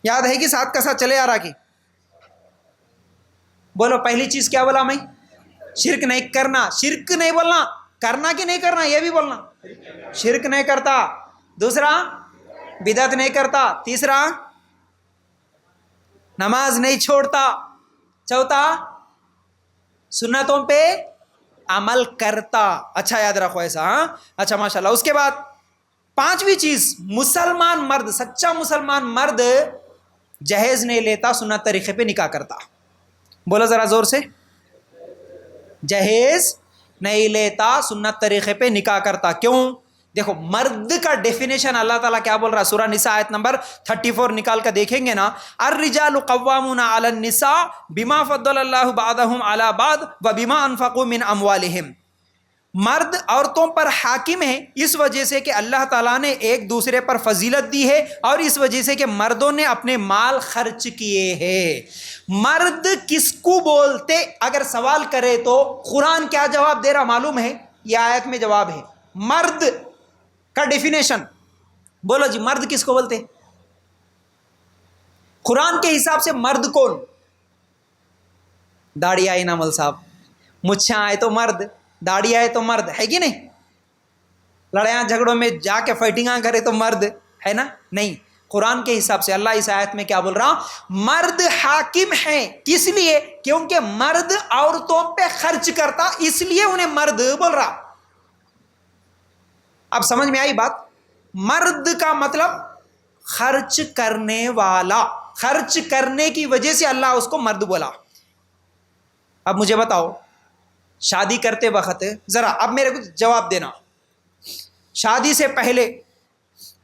یاد ہے کہ ساتھ کا ساتھ چلے آ رہا کی؟ بولو پہلی چیز کیا بولا میں؟ شرک نہیں کرنا. شرک نہیں بولنا، کرنا کہ نہیں کرنا یہ بھی بولنا. شرک نہیں کرتا. دوسرا بدعت نہیں کرتا. تیسرا نماز نہیں چھوڑتا. چوتھا سنتوں پہ عمل کرتا. اچھا یاد رکھو ایسا. ہاں اچھا ماشاءاللہ. اس کے بعد 5ویں چیز، مسلمان مرد، سچا مسلمان مرد جہیز نہیں لیتا، سنت طریقے پہ نکاح کرتا. بولو ذرا زور سے. جہیز نہیں لیتا، سنت طریقے پہ نکاح کرتا. کیوں؟ دیکھو مرد کا ڈیفینیشن اللہ تعالیٰ کیا بول رہا ہے؟ سورہ نساء آیت نمبر 34 نکال کر دیکھیں گے نا. الرجال قوامون علی النساء بما فضل اللہ بعضهم علی بعض وبما انفقوا من اموالهم. مرد عورتوں پر حاکم ہے اس وجہ سے کہ اللہ تعالیٰ نے ایک دوسرے پر فضیلت دی ہے، اور اس وجہ سے کہ مردوں نے اپنے مال خرچ کیے ہیں. مرد کس کو بولتے اگر سوال کرے تو قرآن کیا جواب دے رہا معلوم ہے؟ یہ آیت میں جواب ہے. مرد کا ڈیفینیشن بولو جی، مرد کس کو بولتے؟ قرآن کے حساب سے مرد کون؟ داڑھی آئی نا مول صاحب، مچھاں آئے تو مرد، داڑھی آئے تو مرد ہے کہ نہیں؟ لڑائیاں جھگڑوں میں جا کے فائٹنگاں کرے تو مرد ہے نا؟ نہیں. قرآن کے حساب سے اللہ اس آیت میں کیا بول رہا؟ مرد حاکم ہیں. کس لیے؟ کیونکہ مرد عورتوں پہ خرچ کرتا، اس لیے انہیں مرد بول رہا. اب سمجھ میں آئی بات؟ مرد کا مطلب خرچ کرنے والا، خرچ کرنے کی وجہ سے اللہ اس کو مرد بولا. اب مجھے بتاؤ، شادی کرتے وقت ذرا اب میرے کو جواب دینا، شادی سے پہلے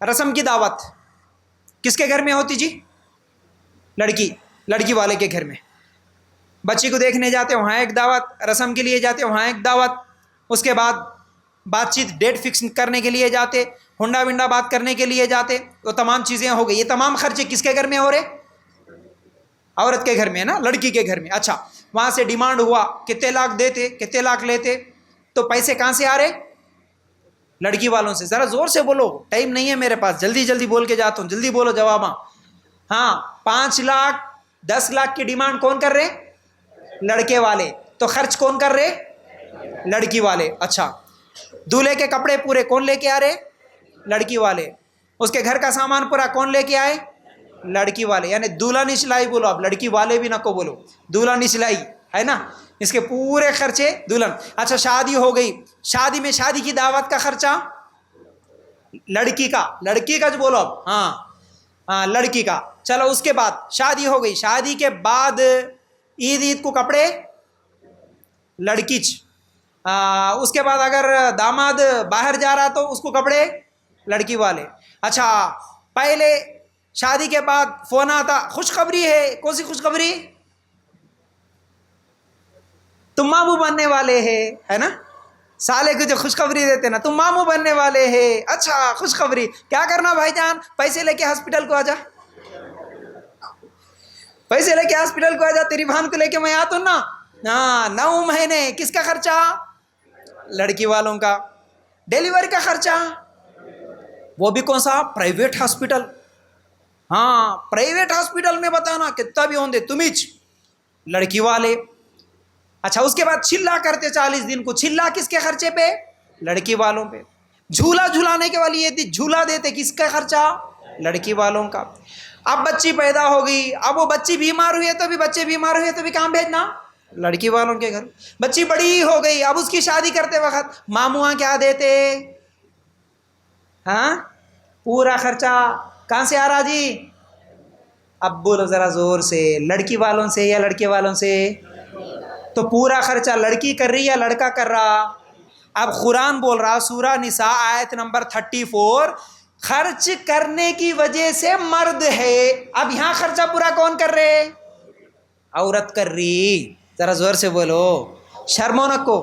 رسم کی دعوت کس کے گھر میں ہوتی جی؟ لڑکی والے کے گھر میں. بچی کو دیکھنے جاتے وہاں ایک دعوت، رسم کے لیے جاتے وہاں ایک دعوت، اس کے بعد بات چیت ڈیٹ فکس کرنے کے لیے جاتے، ہنڈا ونڈا بات کرنے کے لیے جاتے، وہ تمام چیزیں ہو گئی. یہ تمام خرچے کس کے گھر میں ہو رہے؟ عورت کے گھر میں نا، لڑکی کے گھر میں. اچھا وہاں سے ڈیمانڈ ہوا کتنے لاکھ دیتے، کتنے لاکھ لیتے، تو پیسے کہاں سے آ رہے؟ لڑکی والوں سے. ذرا زور سے بولو، ٹائم نہیں ہے میرے پاس، جلدی بول کے جاتا ہوں، جلدی بولو جواب. ہاں 5 لاکھ 10 لاکھ کی ڈیمانڈ کون کر رہے؟ لڑکے والے. تو تو خرچ کون کر رہے؟ لڑکی والے. اچھا دولہے کے کپڑے پورے کون لے کے آ رہے؟ لڑکی والے. اس کے گھر کا سامان پورا کون لے کے آئے؟ لڑکی والے. یعنی دولہا نچلائی بولو، اب لڑکی والے بھی نہ کو بولو، دولہا نچلائی ہے نا، اس کے پورے خرچے دلہن. اچھا شادی ہو گئی، شادی میں شادی کی دعوت کا خرچہ لڑکی کا جو بولو اب، ہاں لڑکی کا. چلو اس کے بعد شادی ہو گئی، شادی کے بعد عید کو کپڑے لڑکی اس کے بعد اگر داماد باہر جا رہا تو اس کو کپڑے لڑکی والے. اچھا پہلے شادی کے بعد فون آتا خوشخبری ہے، کون سی خوشخبری؟ تم ماموں بننے والے ہے نا، سالے کو جو خوشخبری دیتے نا، تم ماموں بننے والے ہیں. اچھا خوشخبری، کیا کرنا بھائی جان؟ پیسے لے کے ہاسپٹل کو آ جا، پیسے لے کے ہاسپٹل کو آ جا، تیری بہن کو لے کے میں آتا ہوں نا. ہاں 9 مہینے کس کا خرچہ؟ لڑکی والوں کا. ڈیلیوری کا خرچہ وہ بھی کون سا؟ Private hospital. ہاں پرائیویٹ ہاسپٹل میں بتانا کتنا بھی ہوں دے تمہیں لڑکی والے. اچھا اس کے بعد چلا کرتے 40 دن کو، چلا کس کے خرچے پہ؟ لڑکی والوں پہ. جھولا جھولانے کے والی یہ جھولا دیتے کس کا خرچہ؟ لڑکی والوں کا. اب بچی پیدا ہو گئی، اب وہ بچی بیمار ہوئی تو بھی کہاں بھیجنا؟ لڑکی والوں کے گھر. بچی بڑی ہو گئی، اب اس کی شادی کرتے وقت ماموں کیا دیتے؟ ہاں پورا خرچہ کہاں سے آ رہا جی؟ اب بولو ذرا زور سے، لڑکی والوں سے یا لڑکے والوں سے؟ تو پورا خرچہ لڑکی کر رہی یا لڑکا کر رہا؟ اب قرآن بول رہا سورہ نساء آیت نمبر 34، خرچ کرنے کی وجہ سے مرد ہے. اب یہاں خرچہ پورا کون کر رہے؟ عورت کر رہی. ذرا زور سے بولو، شرم و نکو.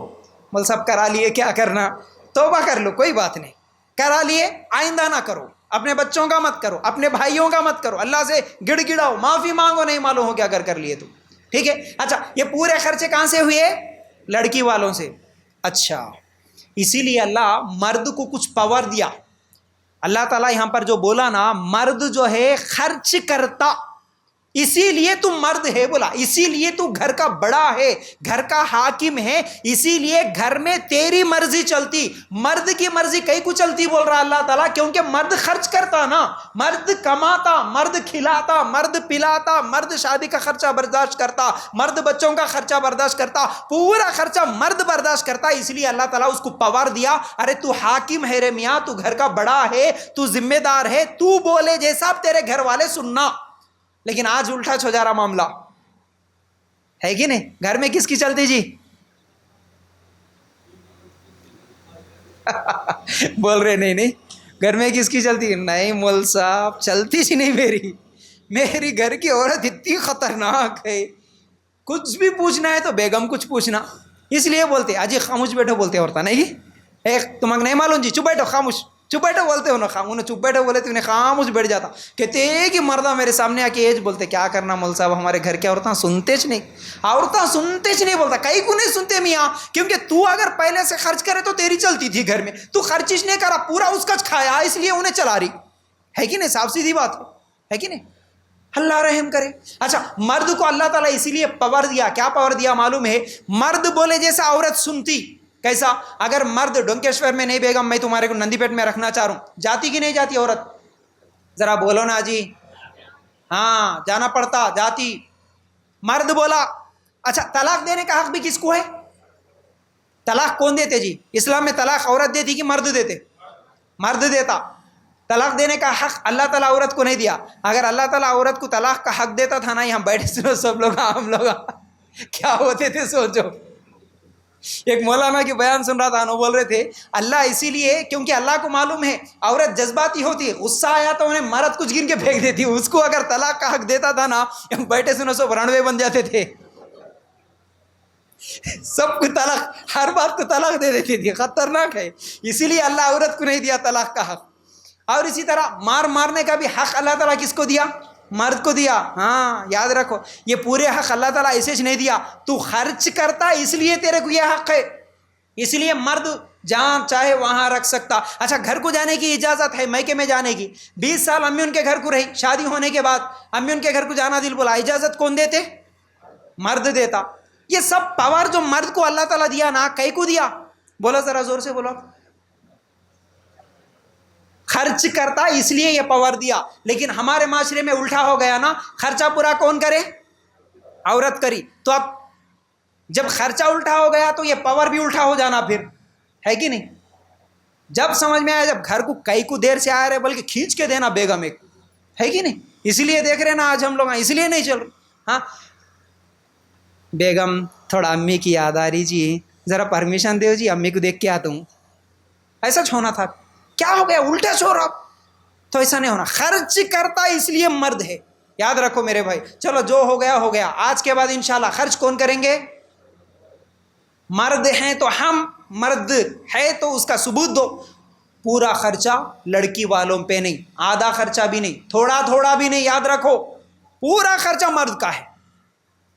مول سب کرا لیے کیا کرنا، توبہ کر لو، کوئی بات نہیں، کرا لیے آئندہ نہ کرو. اپنے بچوں کا مت کرو، اپنے بھائیوں کا مت کرو، اللہ سے گڑ گڑاؤ، معافی مانگو، نہیں معلوم ہو کیا کر لیے تو ٹھیک ہے. اچھا یہ پورے خرچے کہاں سے ہوئے؟ لڑکی والوں سے. اچھا اسی لیے اللہ مرد کو کچھ پاور دیا. اللہ تعالیٰ یہاں پر جو بولا نا، مرد جو ہے خرچ کرتا، اسی لیے تو مرد ہے بولا، اسی لیے تو گھر کا بڑا ہے، گھر کا حاکم ہے، اسی لیے گھر میں تیری مرضی چلتی، مرد کی مرضی کئی کو چلتی بول رہا اللہ تعالیٰ، کیونکہ مرد خرچ کرتا نا، مرد کماتا، مرد کھلاتا، مرد پلاتا، مرد شادی کا خرچہ برداشت کرتا، مرد بچوں کا خرچہ برداشت کرتا، پورا خرچہ مرد برداشت کرتا. اس لیے اللہ تعالیٰ اس کو پاور دیا، ارے تو حاکم ہے رے میاں، تو گھر کا بڑا ہے، تو ذمہ دار ہے، تو بولے جیسا اب تیرے گھر والے سننا. لیکن آج الٹا ہو جا رہا معاملہ ہے کہ نہیں؟ گھر میں کس کی چلتی جی؟ بول رہے نہیں گھر میں کس کی چلتی؟ نہیں مول صاحب چلتی ہی نہیں میری گھر کی عورت اتنی خطرناک ہے، کچھ بھی پوچھنا ہے تو بیگم کچھ پوچھنا. اس لیے بولتے اجی خاموش بیٹھو بولتے عورتیں نہیں، ایک تمہیں نہیں معلوم جی، چپ بیٹھو، خاموش چپ بیٹھو بولتے ہو نا، انہیں چپ بیٹھو بولے تو انہیں خاموش بیٹھ جاتا. کہتے کہ مردہ میرے سامنے آ کے ایج بولتے کیا کرنا مول صاحب، ہمارے گھر کی عورتیں سنتے چ نہیں، عورتیں سنتے چ نہیں، بولتا کئی کو نہیں سنتے میاں، کیونکہ تو اگر پہلے سے خرچ کرے تو تیری چلتی تھی گھر میں، تو خرچ نہیں کرا، پورا اس کا کھایا، اس لیے انہیں چلا رہی ہے کہ نہیں؟ صاف سیدھی بات ہے کہ نہیں؟ اللہ رحم کرے. اچھا مرد کو اللہ تعالیٰ اسی لیے پاور دیا. کیا پاور دیا معلوم ہے؟ مرد بولے جیسا عورت سنتی. کیسا؟ اگر مرد ڈونکیشور میں نہیں بیگم میں تمہارے کو نندی پیٹ میں رکھنا چاہ رہا ہوں، جاتی کہ نہیں جاتی عورت؟ ذرا بولو نا جی. ہاں جانا پڑتا، جاتی. مرد بولا. اچھا طلاق دینے کا حق بھی کس کو ہے؟ طلاق کون دیتے جی؟ اسلام میں طلاق عورت دیتی کہ مرد دیتے؟ مرد دیتا. طلاق دینے کا حق اللہ تعالیٰ عورت کو نہیں دیا. اگر اللہ تعالیٰ عورت کو طلاق کا حق دیتا تھا نا، یہاں بیٹھے سنو سب لوگ، ہم لوگ کیا ہوتے تھے سوچو. ایک مولانا کی بیان سن رہا تھا، وہ بول رہے تھے اللہ اسی لیے کیونکہ اللہ کو معلوم ہے عورت جذباتی ہوتی ہے، غصہ آیا تو انہیں مرد کچھ گن کے پھینک دیتی. اس کو اگر طلاق کا حق دیتا تھا نا، بیٹھے سنو سب رنوے بن جاتے تھے، سب کو طلاق، ہر بات کو طلاق دے دیتی تھی. خطرناک ہے. اسی لیے اللہ عورت کو نہیں دیا طلاق کا حق. اور اسی طرح مارنے کا بھی حق اللہ تعالیٰ کس کو دیا؟ مرد کو دیا. ہاں یاد رکھو، یہ پورے حق اللہ تعالیٰ ایسے نہیں دیا، تو خرچ کرتا اس لیے تیرے کو یہ حق ہے، اس لیے مرد جہاں چاہے وہاں رکھ سکتا. اچھا گھر کو جانے کی اجازت ہے، میکے میں جانے کی. 20 سال امی ان کے گھر کو رہی، شادی ہونے کے بعد امی ان کے گھر کو جانا دل بولا، اجازت کون دیتے؟ مرد دیتا. یہ سب پاور جو مرد کو اللہ تعالیٰ دیا نا، کئی کو دیا؟ بولو ذرا زور سے بولو. خرچ کرتا اس لیے یہ پاور دیا. لیکن ہمارے معاشرے میں الٹا ہو گیا نا، خرچہ پورا کون کرے؟ عورت کری. تو اب جب خرچہ الٹا ہو گیا تو یہ پاور بھی الٹا ہو جانا پھر، ہے کہ نہیں؟ جب سمجھ میں آیا، جب گھر کو کئی کو دیر سے آ رہے بلکہ کھینچ کے دینا بیگم ایک، ہے کہ نہیں؟ اسی لیے دیکھ رہے نا آج ہم لوگ، اس لیے نہیں چل رہے. ہاں بیگم تھوڑا امی کی یاد آ رہی جی، ذرا پرمیشن دو جی، امی کو دیکھ کے آتا ہوں. ایسا ہونا تھا. کیا ہو گیا؟ الٹا چھوڑ رہا. تو ایسا نہیں ہونا. خرچ کرتا اس لیے مرد ہے. یاد رکھو میرے بھائی. چلو جو ہو گیا ہو گیا. آج کے بعد انشاءاللہ خرچ کون کریں گے؟ مرد ہیں تو ہم، مرد ہے تو اس کا ثبوت دو. پورا خرچہ لڑکی والوں پہ نہیں، آدھا خرچہ بھی نہیں، تھوڑا تھوڑا بھی نہیں. یاد رکھو پورا خرچہ مرد کا ہے،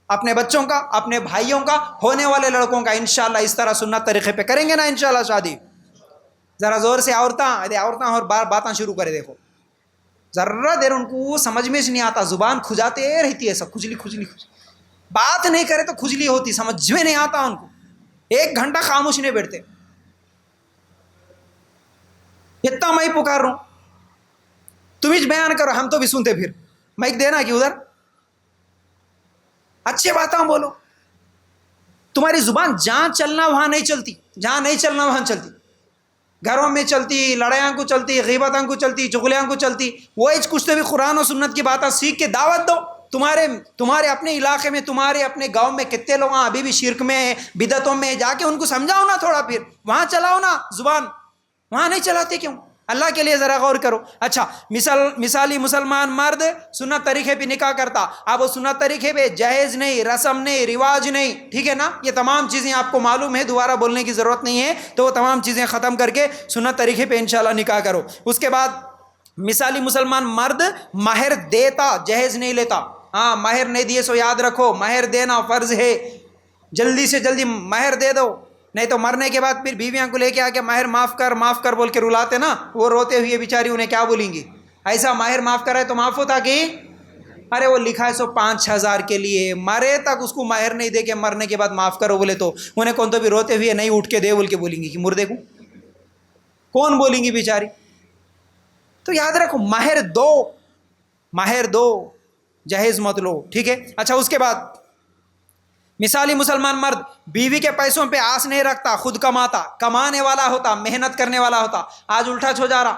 اپنے بچوں کا، اپنے بھائیوں کا، ہونے والے لڑکوں کا. انشاءاللہ اس طرح سنت طریقے پہ کریں گے نا انشاءاللہ شادی. ذرا زور سے عورتیں اور باتیں شروع کرے. دیکھو ذرا دیر ان کو سمجھ میں نہیں آتا، زبان کھجاتے رہتی ہے، سب کھجلی کھجلی کھجلی، بات نہیں کرے تو کھجلی ہوتی، سمجھ میں نہیں آتا ان کو. 1 گھنٹہ خاموش نہیں بیٹھتے. اتنا میں پکار رہا ہوں، تم ہی بیان کرو، ہم تو بھی سنتے. پھر مائک دینا کہ ادھر اچھے باتیں بولو. تمہاری زبان جہاں چلنا وہاں نہیں چلتی، جہاں نہیں چلنا وہاں چلتی. گھروں میں چلتی، لڑائیاں کو چلتی، غیبتاں کو چلتی، چغلیاں کو چلتی. وہ کچھ تو بھی قرآن و سنت کی باتیں سیکھ کے دعوت دو. تمہارے اپنے علاقے میں، تمہارے اپنے گاؤں میں کتنے لوگ ابھی بھی شرک میں، بدعتوں میں، جا کے ان کو سمجھاؤ نا تھوڑا. پھر وہاں چلاؤ نا زبان، وہاں نہیں چلاتے کیوں؟ اللہ کے لیے ذرا غور کرو. اچھا مثالی مسلمان مرد سنت طریقے پہ نکاح کرتا. اب وہ سنت طریقے پہ جہیز نہیں، رسم نہیں، رواج نہیں، ٹھیک ہے نا؟ یہ تمام چیزیں آپ کو معلوم ہے، دوبارہ بولنے کی ضرورت نہیں ہے. تو وہ تمام چیزیں ختم کر کے سنت طریقے پہ انشاءاللہ نکاح کرو. اس کے بعد مثالی مسلمان مرد مہر دیتا، جہیز نہیں لیتا. ہاں مہر نہیں دیے سو یاد رکھو، مہر دینا فرض ہے. جلدی سے جلدی مہر دے دو، نہیں تو مرنے کے بعد پھر بیویاں کو لے کے آ کے مہر معاف کر بول کے رلاتے نا. وہ روتے ہوئے بیچاری انہیں کیا بولیں گی؟ ایسا مہر معاف کرے تو معاف ہوتا کہ ارے وہ لکھا ہے سو 5,000 کے لیے، مرے تک اس کو مہر نہیں دے کے مرنے کے بعد معاف کرو بولے تو انہیں کون تو بھی روتے ہوئے نہیں اٹھ کے دے بول کے بولیں گی کہ مردے کو کون بولیں گی بیچاری. تو یاد رکھو مہر دو، جہیز مت لو، ٹھیک ہے. اچھا اس کے بعد مثالی مسلمان مرد بیوی کے پیسوں پہ آس نہیں رکھتا، خود کماتا، کمانے والا ہوتا، محنت کرنے والا ہوتا. آج الٹا ہو جا رہا.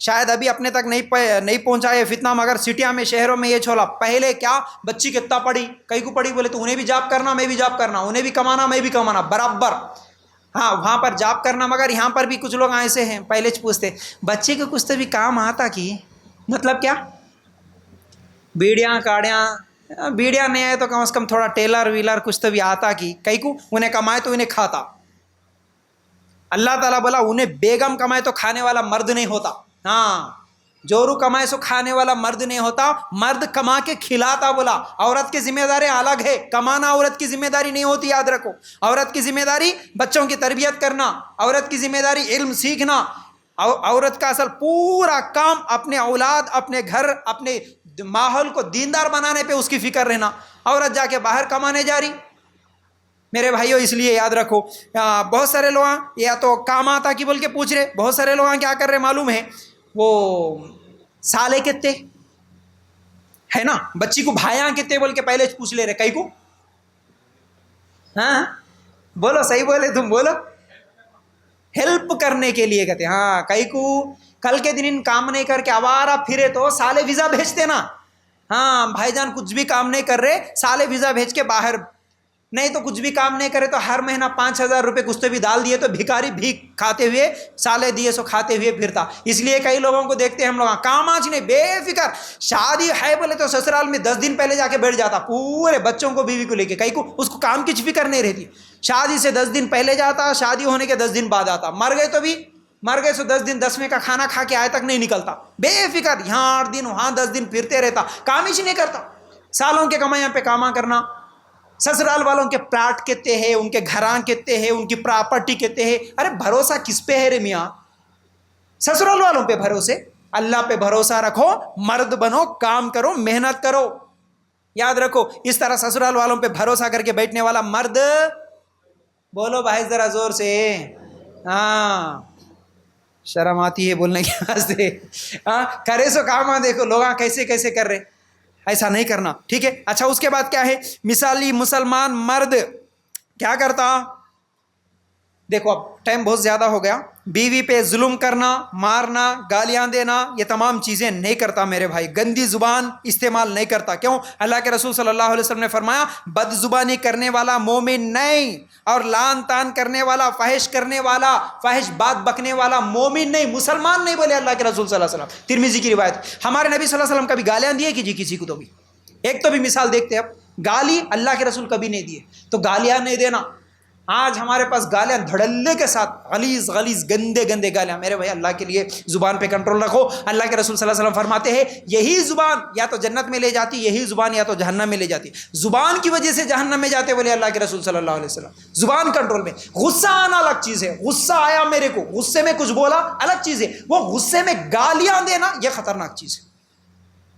شاید ابھی اپنے تک نہیں پہنچا یہ فتنہ، مگر سٹیاں میں، شہروں میں یہ چھولا. پہلے کیا بچی کتنا پڑھی، کئی کو پڑھی بولے تو انہیں بھی جاب کرنا، میں بھی جاب کرنا، انہیں بھی کمانا، میں بھی کمانا برابر. ہاں وہاں پر جاب کرنا. مگر یہاں پر بھی کچھ لوگ ایسے ہیں پہلے پوچھتے بچے کو کچھ تو بھی کام آتا کی، مطلب کیا؟ بیڑیاں نہیں آئے تو کم از کم تھوڑا ٹیلر ویلر کچھ تو بھی آتا کی. کئی کو انہیں کمائے تو انہیں کھاتا. اللہ تعالیٰ بولا انہیں بیگم کمائے تو کھانے والا مرد نہیں ہوتا. ہاں جورو کمائے سو کھانے والا مرد نہیں ہوتا، مرد کما کے کھلاتا. بولا عورت کی ذمہ داری الگ ہے، کمانا عورت کی ذمہ داری نہیں ہوتی. یاد رکھو عورت کی ذمہ داری بچوں کی تربیت کرنا، عورت کی ذمہ داری علم سیکھنا. عورت کا اصل پورا کام اپنے اولاد، اپنے گھر، اپنے ماحول کو دیندار بنانے پہ اس کی فکر رہنا. عورت جا کے باہر کمانے جا رہی میرے بھائیوں. اس لیے یاد رکھو بہت سارے لوگ یا تو کام آتا کی بول کے پوچھ رہے، بہت سارے لوگ کیا کر رہے معلوم ہے؟ وہ سالے کتنے ہے نا، بچی کو بھائیاں کتنے بول کے پہلے پوچھ لے رہے. کئی کو ہاں بولو، صحیح بولے تم، بولو. ہیلپ کرنے کے لیے کہتے. ہاں کئی کو کل کے دن کام نہیں کر کے آوارہ پھرے تو سالے ویزا بھیجتے نا. ہاں بھائی جان کچھ بھی کام نہیں کر رہے، سالے ویزا بھیج کے باہر. نہیں تو کچھ بھی کام نہیں کرے تو ہر مہینہ 5,000 روپے کچھ تو بھی ڈال دیے تو بھکاری بھیک کھاتے ہوئے، سالے دیے سو کھاتے ہوئے پھرتا. اس لیے کئی لوگوں کو دیکھتے ہیں ہم لوگ کام آج نہیں، بے فکر. شادی ہے بولے تو سسرال میں 10 دن پہلے جا کے بیٹھ جاتا، پورے بچوں کو بیوی کو لے کے. کئی کو اس کو کام کی فکر نہیں رہتی. شادی سے 10 دن پہلے جاتا، شادی ہونے کے 10 دن بعد آتا. مر گئے سو 10 دن 10ویں کا کھانا کھا کے آئے تک نہیں نکلتا. بے فکر یہاں 8 دن وہاں 10 دن پھرتے رہتا، کام ہی نہیں کرتا. سالوں کے کمائیاں پہ کاما کرنا. سسرال والوں کے پلاٹ کتنے ہیں، ان کے گھراں کتنے ہیں، ان کی پراپرٹی کتنے ہیں. ارے بھروسہ کس پہ ہے رے میاں؟ سسرال والوں پہ بھروسے؟ اللہ پہ بھروسہ رکھو، مرد بنو، کام کرو، محنت کرو. یاد رکھو اس طرح سسرال والوں پہ بھروسہ کر کے بیٹھنے والا مرد، بولو بھائی ذرا زور سے، ہاں شرم آتی ہے بولنے کے واسطے، ہاں کرے سو کام، دیکھو لوگ کیسے کیسے کر رہے، ایسا نہیں کرنا، ٹھیک ہے۔ اچھا اس کے بعد کیا ہے، مثالی مسلمان مرد کیا کرتا، دیکھو اب ٹائم بہت زیادہ ہو گیا، بیوی پہ ظلم کرنا، مارنا، گالیاں دینا، یہ تمام چیزیں نہیں کرتا میرے بھائی، گندی زبان استعمال نہیں کرتا، کیوں؟ اللہ کے رسول صلی اللہ علیہ وسلم نے فرمایا بد زبانی کرنے والا مومن نہیں، اور لان تان کرنے والا، فحش کرنے والا، فحش بات بکنے والا مومن نہیں، مسلمان نہیں، بولے اللہ کے رسول صلی اللہ علیہ وسلم، ترمذی کی روایت۔ ہمارے نبی صلی اللہ علیہ وسلم کبھی گالیاں دیے کہ جی کسی کو؟ تو بھی ایک تو بھی مثال دیکھتے ہیں، اب گالی اللہ کے رسول کبھی نہیں دیے، تو گالیاں نہیں دینا۔ آج ہمارے پاس گالیاں دھڑلے کے ساتھ، غلیظ غلیظ گندے گندے گالیاں، میرے بھائی اللہ کے لیے زبان پہ کنٹرول رکھو۔ اللہ کے رسول صلی اللہ علیہ وسلم فرماتے ہیں یہی زبان یا تو جنت میں لے جاتی، یہی زبان یا تو جہنم میں لے جاتی، زبان کی وجہ سے جہنم میں جاتے بولے اللہ کے رسول صلی اللہ علیہ وسلم۔ زبان کنٹرول میں، غصہ آنا الگ چیز ہے، غصہ آیا میرے کو، غصے میں کچھ بولا الگ چیز ہے، وہ غصے میں گالیاں دینا یہ خطرناک چیز ہے،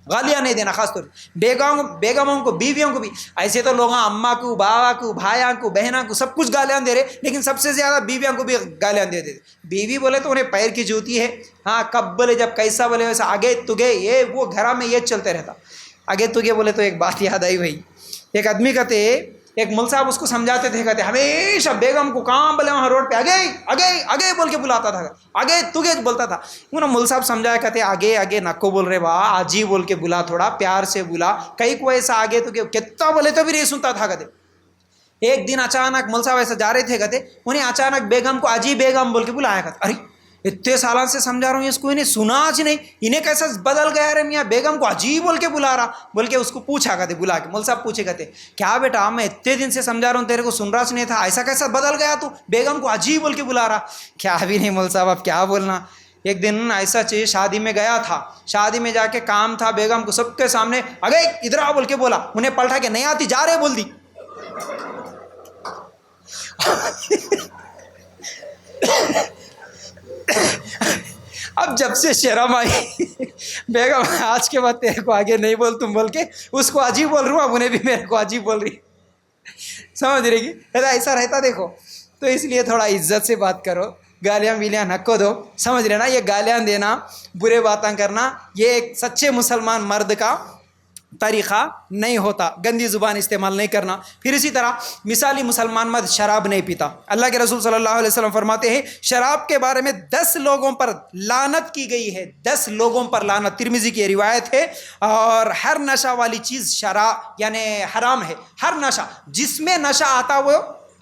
گالیاں نہیں دینا، خاص طور پہ بیگموں کو، بیویوں کو بھی۔ ایسے تو لوگ اماں کو، بابا کو، بھائیاں کو، بہنوں کو سب کچھ گالیاں دے رہے، لیکن سب سے زیادہ بیویوں کو بھی گالیاں دے دیتے۔ بیوی بولے تو انہیں پیر کی جوتی ہے، ہاں کب بولے جب کیسا بولے ویسا، آگے تگے، یہ وہ گھر میں یہ چلتے رہتا۔ آگے تگے بولے تو ایک بات یاد آئی بھائی، ایک آدمی کہتے، ایک مول صاحب اس کو سمجھاتے تھے، کہتے ہمیشہ بیگم کو کام بولے وہاں روڈ پہ آگے آگے آگے بول کے بلاتا تھا، آگے تگے بولتا تھا۔ انہوں مول صاحب سمجھایا، کہتے آگے آگے نکو بول رہے با، آجی بول کے بلا، تھوڑا پیار سے بلا، کئی کو ایسا آگے تو کتنا بولے تو بھی نہیں سنتا تھا۔ کہتے ایک دن اچانک مول صاحب ایسا جا رہے تھے، کہتے انہیں اچانک بیگم کو آجی بیگم بول کے بلایا، کہتے ارے اتنے سالوں سے سمجھا رہا ہوں اس کو، انہیں سنا آج نہیں، انہیں کیسا بدل گیا رے میاں، بیگم کو عجیب بول کے بلا رہا، بول کے اس کو پوچھا، کہتے بلا کے مول صاحب پوچھے، کہتے کیا بیٹا میں اتنے دن سے سمجھا رہا ہوں تیرے کو سن رہا نہیں تھا، ایسا کیسا بدل گیا تو بیگم کو عجیب بول کے بلا رہا؟ کیا بھی نہیں مول صاحب اب کیا بولنا، ایک دن ایسا چیز شادی میں گیا تھا، شادی میں جا کے کام تھا، بیگم کو سب کے سامنے اگے ادھر آ بول کے بولا، انہیں پلٹا کے نہیں آتی جا رہے بول دی۔ اب جب سے شرم آئی، بیگم آج کے بعد تیرے کو آگے نہیں بول تم بول کے اس کو عجیب بول رہا ہوں، اب انہیں بھی میرے کو عجیب بول رہی، سمجھ رہے گی؟ ایسا رہتا دیکھو، تو اس لیے تھوڑا عزت سے بات کرو، گالیاں ویلیاں نکو دو، سمجھ رہے نا؟ یہ گالیاں دینا، برے باتیں کرنا، یہ ایک سچے مسلمان مرد کا طریقہ نہیں ہوتا، گندی زبان استعمال نہیں کرنا۔ پھر اسی طرح مثالی مسلمان مرد شراب نہیں پیتا۔ اللہ کے رسول صلی اللہ علیہ وسلم فرماتے ہیں شراب کے بارے میں 10 لوگوں پر لعنت کی گئی ہے، 10 لوگوں پر لعنت، ترمذی کی روایت ہے۔ اور ہر نشہ والی چیز شراب یعنی حرام ہے، ہر نشہ جس میں نشہ آتا وہ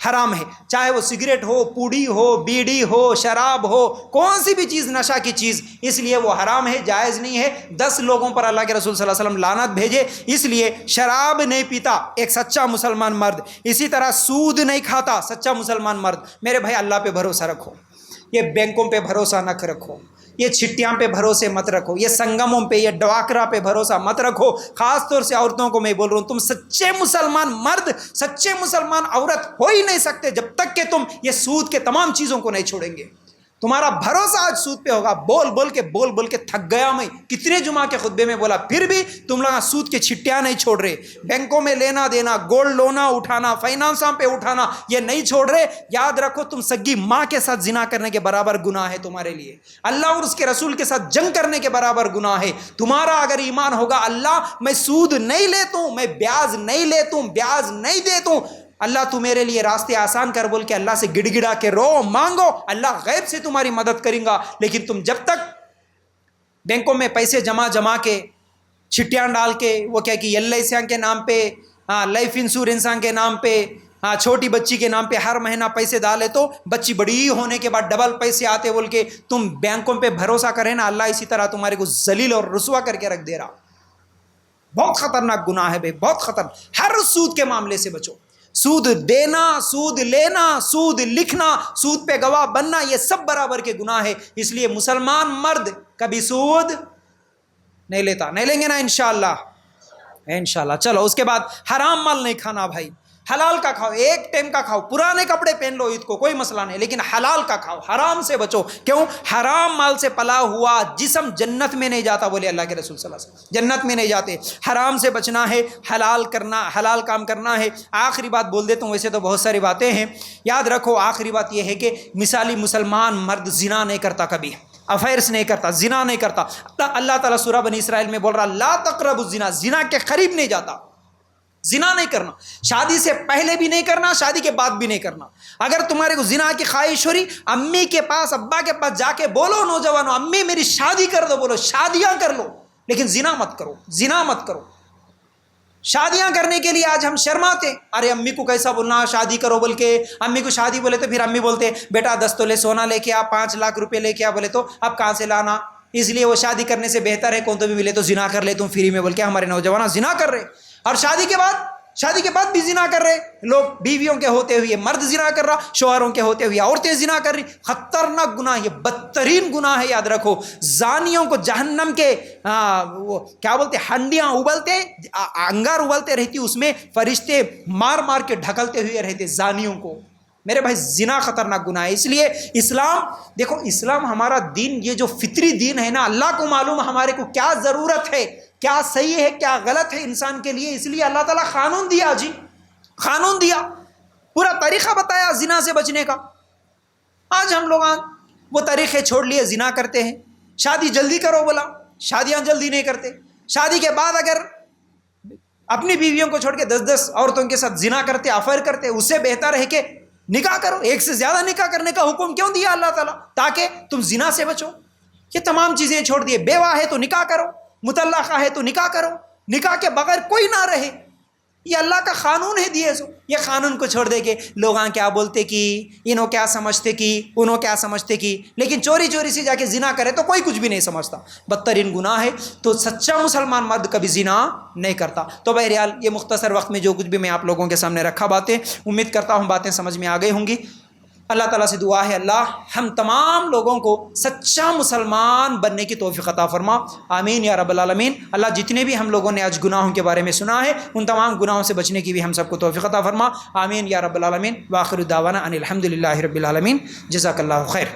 حرام ہے، چاہے وہ سگریٹ ہو، پوڑی ہو، بیڑی ہو، شراب ہو، کون سی بھی چیز نشہ کی چیز، اس لیے وہ حرام ہے، جائز نہیں ہے۔ 10 لوگوں پر اللہ کے رسول صلی اللہ علیہ وسلم لعنت بھیجے، اس لیے شراب نہیں پیتا ایک سچا مسلمان مرد۔ اسی طرح سود نہیں کھاتا سچا مسلمان مرد۔ میرے بھائی اللہ پہ بھروسہ رکھو، یہ بینکوں پہ بھروسہ نہ رکھو، یہ چھٹیاں پہ بھروسے مت رکھو، یہ سنگموں پہ، یہ ڈواکرا پہ بھروسہ مت رکھو۔ خاص طور سے عورتوں کو میں بول رہا ہوں، تم سچے مسلمان مرد، سچے مسلمان عورت ہو ہی نہیں سکتے جب تک کہ تم یہ سود کے تمام چیزوں کو نہیں چھوڑیں گے۔ تمہارا بھروسہ آج سود پہ ہوگا، بول بول کے تھک گیا میں، کتنے جمعہ کے خطبے میں بولا، پھر بھی تم لوگ سود کے چھٹیاں نہیں چھوڑ رہے، بینکوں میں لینا دینا، گولڈ لونا اٹھانا، فائنانساں پہ اٹھانا، یہ نہیں چھوڑ رہے۔ یاد رکھو تم سگی ماں کے ساتھ زنا کرنے کے برابر گناہ ہے تمہارے لیے، اللہ اور اس کے رسول کے ساتھ جنگ کرنے کے برابر گناہ ہے۔ تمہارا اگر ایمان ہوگا اللہ میں سود نہیں لیتا ہوں، میں بیاج نہیں لیتا ہوں، بیاج نہیں دیتا ہوں، اللہ تو میرے لیے راستے آسان کر بول کے اللہ سے گڑ گڑا کے رو، مانگو، اللہ غیب سے تمہاری مدد کریں گا۔ لیکن تم جب تک بینکوں میں پیسے جمع کے، چھٹیاں ڈال کے، وہ کیا کہ LIC کے نام پہ، لائف انشورنس کے نام پہ، چھوٹی بچی کے نام پہ ہر مہینہ پیسے ڈالے تو بچی بڑی ہونے کے بعد ڈبل پیسے آتے بول کے تم بینکوں پہ بھروسہ کرے نا، اللہ اسی طرح تمہارے کو ذلیل اور رسوا کر کے رکھ دے رہا۔ بہت خطرناک گناہ ہے بھائی، بہت خطرناک۔ ہر سود کے معاملے سے بچو، سود دینا، سود لینا، سود لکھنا، سود پہ گواہ بننا، یہ سب برابر کے گناہ ہے۔ اس لیے مسلمان مرد کبھی سود نہیں لیتا، نہیں لیں گے نا انشاءاللہ، انشاءاللہ۔ چلو اس کے بعد حرام مال نہیں کھانا بھائی، حلال کا کھاؤ، ایک ٹائم کا کھاؤ، پرانے کپڑے پہن لو عید کو، کوئی مسئلہ نہیں، لیکن حلال کا کھاؤ، حرام سے بچو۔ کیوں؟ حرام مال سے پلا ہوا جسم جنت میں نہیں جاتا، بولے اللہ کے رسول صلی اللہ علیہ وسلم، جنت میں نہیں جاتے۔ حرام سے بچنا ہے، حلال کرنا، حلال کام کرنا ہے۔ آخری بات بول دیتا ہوں، ویسے تو بہت ساری باتیں ہیں، یاد رکھو آخری بات یہ ہے کہ مثالی مسلمان مرد زنا نہیں کرتا، کبھی افیئرس نہیں کرتا، زنا نہیں کرتا۔ اللہ تعالیٰ سورہ بنی اسرائیل میں بول رہا لا تقربوا الزنا، زنا کے قریب نہیں جاتا، زنا نہیں کرنا، شادی سے پہلے بھی نہیں کرنا، شادی کے بعد بھی نہیں کرنا۔ اگر تمہارے کو زنا کی خواہش ہو رہی، امی کے پاس ابا کے پاس جا کے بولو، نوجوانوں امی میری شادی کر دو، بولو شادیاں کر لو، لیکن زنا مت کرو، زنا مت کرو۔ شادیاں کرنے کے لیے آج ہم شرماتے، ارے امی کو کیسا بولنا شادی کرو بول کے، امی کو شادی بولے تو پھر امی بولتے بیٹا 10 تولے سونا لے کے آ، 5 لاکھ روپے لے کے آ، بولے تو اب کہاں سے لانا، اس لیے وہ شادی کرنے سے بہتر ہے کون تو بھی ملے تو زنا کر لے تم فری میں، بول کے ہمارے نوجوان زنا کر رہے۔ اور شادی کے بعد بھی زنا کر رہے لوگ، بیویوں کے ہوتے ہوئے مرد زنا کر رہا، شوہروں کے ہوتے ہوئے عورتیں زنا کر رہی۔ خطرناک گناہ، یہ بدترین گناہ ہے، یاد رکھو۔ زانیوں کو جہنم کے وہ کیا بولتے ہنڈیاں ابلتے، انگار ابلتے رہتی، اس میں فرشتے مار مار کے ڈھکلتے ہوئے رہتے زانیوں کو۔ میرے بھائی زنا خطرناک گناہ ہے، اس لیے اسلام، دیکھو اسلام ہمارا دین، یہ جو فطری دین ہے نا، اللہ کو معلوم ہمارے کو کیا ضرورت ہے، کیا صحیح ہے کیا غلط ہے انسان کے لیے، اس لیے اللہ تعالیٰ قانون دیا، جی قانون دیا، پورا طریقہ بتایا زنا سے بچنے کا۔ آج ہم لوگ وہ طریقے چھوڑ لیے، زنا کرتے ہیں۔ شادی جلدی کرو بولا، شادیاں جلدی نہیں کرتے۔ شادی کے بعد اگر اپنی بیویوں کو چھوڑ کے 10 عورتوں کے ساتھ زنا کرتے، افیئر کرتے، اس سے بہتر ہے کہ نکاح کرو۔ ایک سے زیادہ نکاح کرنے کا حکم کیوں دیا اللہ تعالیٰ؟ تاکہ تم زنا سے بچو۔ یہ تمام چیزیں چھوڑ دیے، بیوہ ہے تو نکاح کرو، مطلقہ ہے تو نکاح کرو، نکاح کے بغیر کوئی نہ رہے، یہ اللہ کا قانون ہے دیے سو۔ یہ قانون کو چھوڑ دے کے لوگ کیا بولتے کہ انہوں کیا سمجھتے کہ انہوں کیا سمجھتے کہ، لیکن چوری چوری سے جا کے زنا کرے تو کوئی کچھ بھی نہیں سمجھتا، بدترین گناہ ہے۔ تو سچا مسلمان مرد کبھی زنا نہیں کرتا۔ تو بہرحال یہ مختصر وقت میں جو کچھ بھی میں آپ لوگوں کے سامنے رکھا باتیں، امید کرتا ہوں باتیں سمجھ میں آ گئی ہوں گی۔ اللہ تعالیٰ سے دعا ہے اللہ ہم تمام لوگوں کو سچا مسلمان بننے کی توفیق عطا فرما، آمین یا رب العالمین۔ اللہ جتنے بھی ہم لوگوں نے آج گناہوں کے بارے میں سنا ہے، ان تمام گناہوں سے بچنے کی بھی ہم سب کو توفیق عطا فرما، آمین یا رب العالمین۔ وآخر دعوانا ان الحمد للہ رب العالمین۔ جزاک اللہ خیر۔